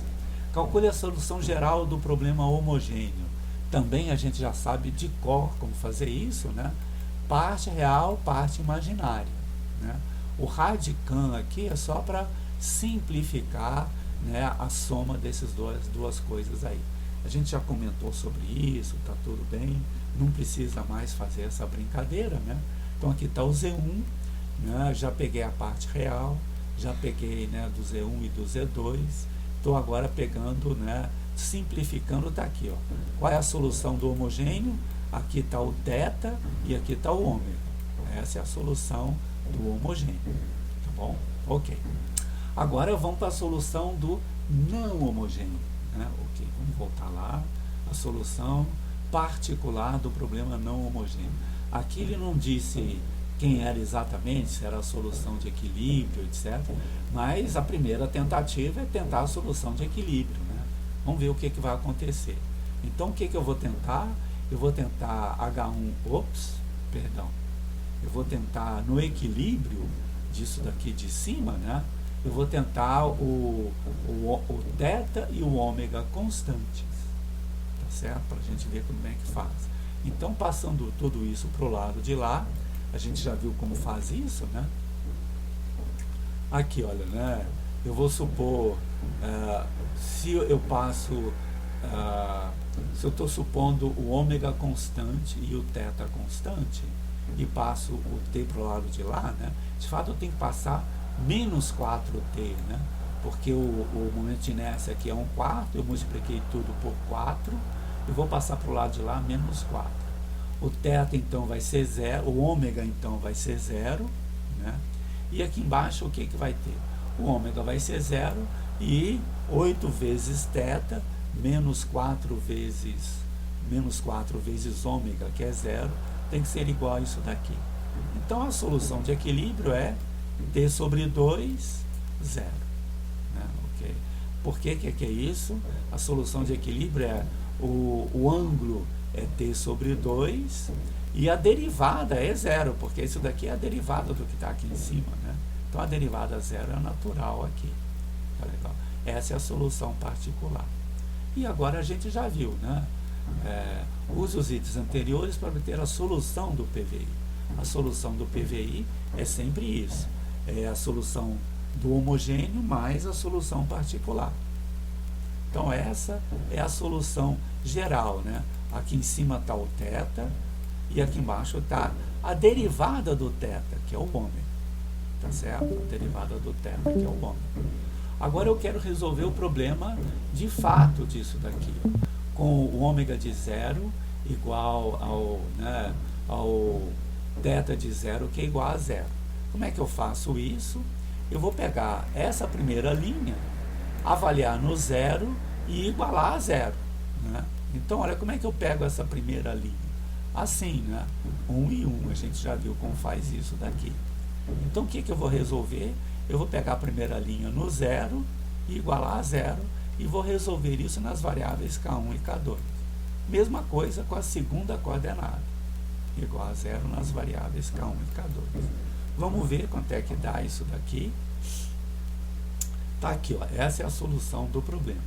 S1: Calcule a solução geral do problema homogêneo. Também a gente já sabe de cor como fazer isso, né? Parte real, parte imaginária, né? O radicam aqui é só para simplificar, né, a soma dessas duas coisas aí. A gente já comentou sobre isso, tá tudo bem, não precisa mais fazer essa brincadeira, né? Então aqui está o Z1, né? Já peguei a parte real, já peguei, né, do Z1 e do Z2, estou agora pegando, né, simplificando, está aqui, ó. Qual é a solução do homogêneo? Aqui está o θ e aqui está o ômega. Essa é a solução do homogêneo, tá bom? Ok. Agora vamos para a solução do não homogêneo, né? Ok, vamos voltar lá. A solução particular do problema não homogêneo. Aqui ele não disse quem era exatamente, se era a solução de equilíbrio, etc. Mas a primeira tentativa é tentar a solução de equilíbrio, né? Vamos ver o que vai acontecer. Então o que eu vou tentar? Eu vou tentar eu vou tentar no equilíbrio disso daqui de cima, né? Eu vou tentar o θ e o ômega constantes, tá certo? Para a gente ver como é que faz. Então, passando tudo isso para o lado de lá, a gente já viu como faz isso, né? Aqui, olha, né? Eu vou supor, se eu passo, se eu estou supondo o ômega constante e o θ constante, e passo o t para o lado de lá, né? De fato eu tenho que passar menos 4t, né? Porque o momento de inércia aqui é 1/4, eu multipliquei tudo por 4, e vou passar para o lado de lá menos 4. O θ então vai ser 0, o ômega então vai ser 0, né? E aqui embaixo o que vai ter? O ômega vai ser 0 e 8 vezes θ menos 4 vezes ômega, que é 0, tem que ser igual a isso daqui. Então a solução de equilíbrio é t sobre 2, 0. Né? Okay. Por que é isso? A solução de equilíbrio é o ângulo é t sobre 2 e a derivada é 0, porque isso daqui é a derivada do que está aqui em cima, né? Então a derivada 0 é natural aqui. Tá legal? Essa é a solução particular. E agora a gente já viu, né? Use os itens anteriores para obter a solução do PVI. A solução do PVI é sempre isso. É a solução do homogêneo mais a solução particular. Então essa é a solução geral, né? Aqui em cima está o θ e aqui embaixo está a derivada do θ, que é o ômega. Tá certo? A derivada do θ, que é o ômega. Agora eu quero resolver o problema de fato disso daqui, ó, com o ômega de 0 igual ao θ de 0, que é igual a 0. Como é que eu faço isso? Eu vou pegar essa primeira linha, avaliar no 0 e igualar a 0. Né? Então, olha como é que eu pego essa primeira linha. Assim, né? 1 e 1, a gente já viu como faz isso daqui. Então, o que eu vou resolver? Eu vou pegar a primeira linha no 0 e igualar a 0 e vou resolver isso nas variáveis K1 e K2. Mesma coisa com a segunda coordenada, igual a 0 nas variáveis K1 e K2. Vamos ver quanto é que dá isso daqui. Tá aqui, ó, essa é a solução do problema.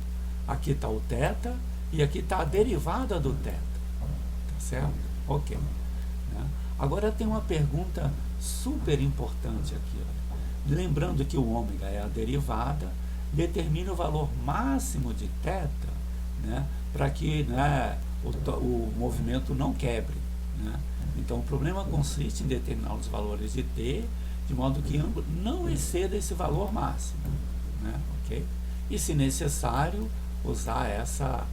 S1: Aqui está o θ e aqui está a derivada do θ. Tá certo? Ok. Né? Agora tem uma pergunta super importante aqui. Ó. Lembrando que o ômega é a derivada, determina o valor máximo de θ, né, para que, né, o movimento não quebre. Né? Então o problema consiste em determinar os valores de t, de modo que o ângulo não exceda esse valor máximo. Né? Okay? E se necessário, usar essa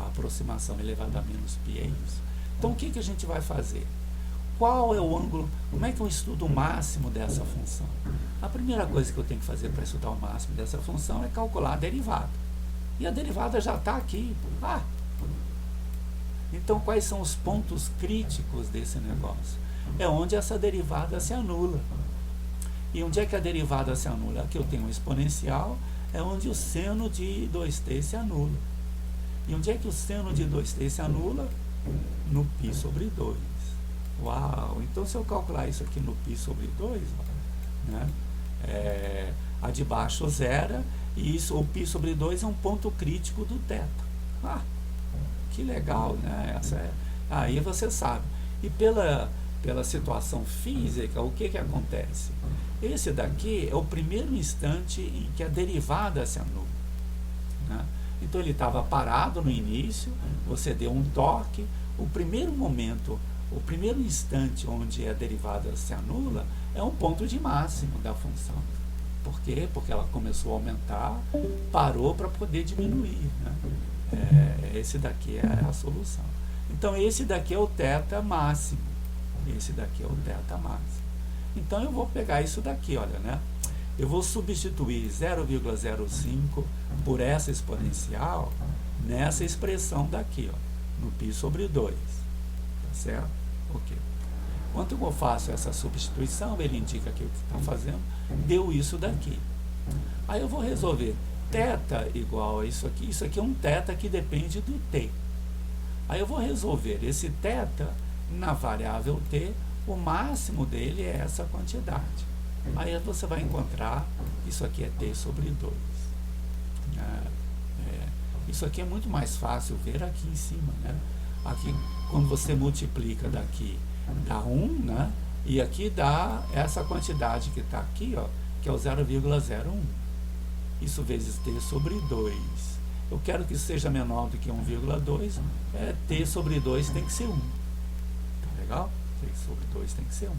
S1: aproximação elevada a menos π é isso. Então o que a gente vai fazer? Qual é o ângulo? Como é que eu estudo o máximo dessa função? A primeira coisa que eu tenho que fazer para estudar o máximo dessa função é calcular a derivada. E a derivada já está aqui. Então quais são os pontos críticos desse negócio? É onde essa derivada se anula. E onde é que a derivada se anula? Aqui eu tenho um exponencial, é onde o seno de 2t se anula. E onde é que o seno de 2t se anula? No π sobre 2. Uau! Então se eu calcular isso aqui no π sobre 2, ó, né, a de baixo zera, e isso, o π sobre 2 é um ponto crítico do θ. Que legal, né? Aí você sabe. E pela situação física, o que acontece? Esse daqui é o primeiro instante em que a derivada se anula. Né? Então ele estava parado no início, você deu um toque, o primeiro momento, o primeiro instante onde a derivada se anula é um ponto de máximo da função. Por quê? Porque ela começou a aumentar, parou para poder diminuir. Né? Esse daqui é a solução. Então esse daqui é o θ máximo. Esse daqui é o θ máximo. Então eu vou pegar isso daqui, olha, né? Eu vou substituir 0,05 por essa exponencial nessa expressão daqui, ó, no π sobre 2. Tá certo? Ok. Quando eu faço essa substituição, ele indica que o que está fazendo deu isso daqui. Aí eu vou resolver θ igual a isso aqui. Isso aqui é um θ que depende do t. Aí eu vou resolver esse θ na variável t, o máximo dele é essa quantidade. Aí você vai encontrar, isso aqui é t sobre 2. Isso aqui é muito mais fácil ver aqui em cima. Né? Aqui, quando você multiplica daqui, dá 1, né? E aqui dá essa quantidade que está aqui, ó, que é o 0,01. Isso vezes t sobre 2. Eu quero que seja menor do que 1,2. T sobre 2 tem que ser 1. Tá legal? T sobre 2 tem que ser 1.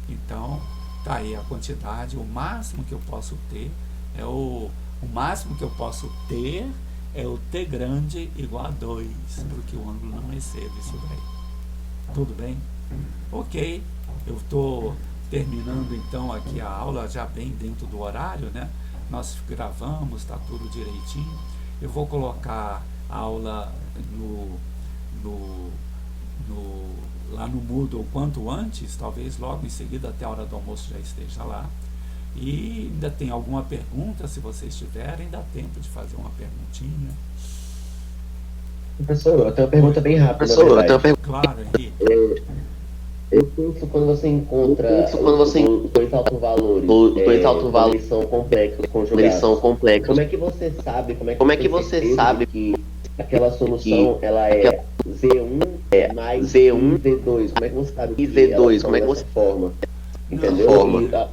S1: Então, tá aí a quantidade. O máximo que eu posso ter é o máximo que eu posso ter é o t grande igual a 2, porque o ângulo não excede isso daí. Tudo bem? Ok. Eu estou terminando então aqui a aula já bem dentro do horário, né? Nós gravamos, está tudo direitinho. Eu vou colocar a aula lá no Moodle o quanto antes, talvez logo em seguida, até a hora do almoço já esteja lá. E ainda tem alguma pergunta, se vocês tiverem, dá tempo de fazer uma perguntinha.
S3: Professor, eu tenho uma pergunta bem rápida.
S2: Professor, eu tenho uma pergunta.
S1: Claro, Henrique.
S3: Eu penso quando você encontra dois autovalores, eles são complexos, conjugados. Como é que você sabe, como é que você sabe que aquela solução ela é Z1 mais Z1 Z2? Como é que você sabe que Z2, como é que você forma? Entendeu?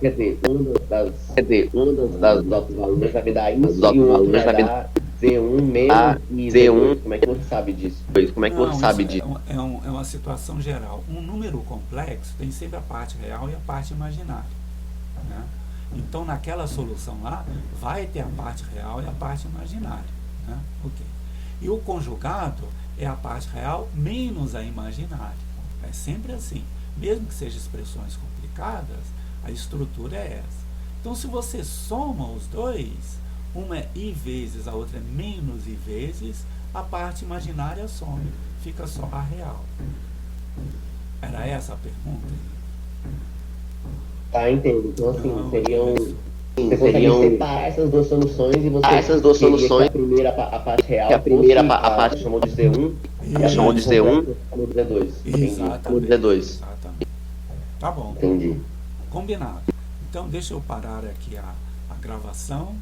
S3: Quer dizer, uma das autovalores vai dar isso e o outro vai dar Z1 menos e Z1. Como é que você sabe disso?
S2: Como é que você sabe disso?
S1: É uma situação geral. Um número complexo tem sempre a parte real e a parte imaginária, né? Então, naquela solução lá, vai ter a parte real e a parte imaginária, né? Okay. E o conjugado é a parte real menos a imaginária. É sempre assim. Mesmo que sejam expressões complicadas, a estrutura é essa. Então, se você soma os dois, uma é i vezes, a outra é menos i vezes, a parte imaginária some, fica só a real. Era essa a pergunta?
S3: Tá, entendo. Então, assim, seriam... Você consegue separar essas duas soluções e você a primeira, a parte real, que a primeira a parte chamou de Z1 e a chamou de Z1 chamou de Z2.
S1: Exatamente. Tá bom.
S3: Entendi.
S1: Combinado. Então, deixa eu parar aqui a gravação.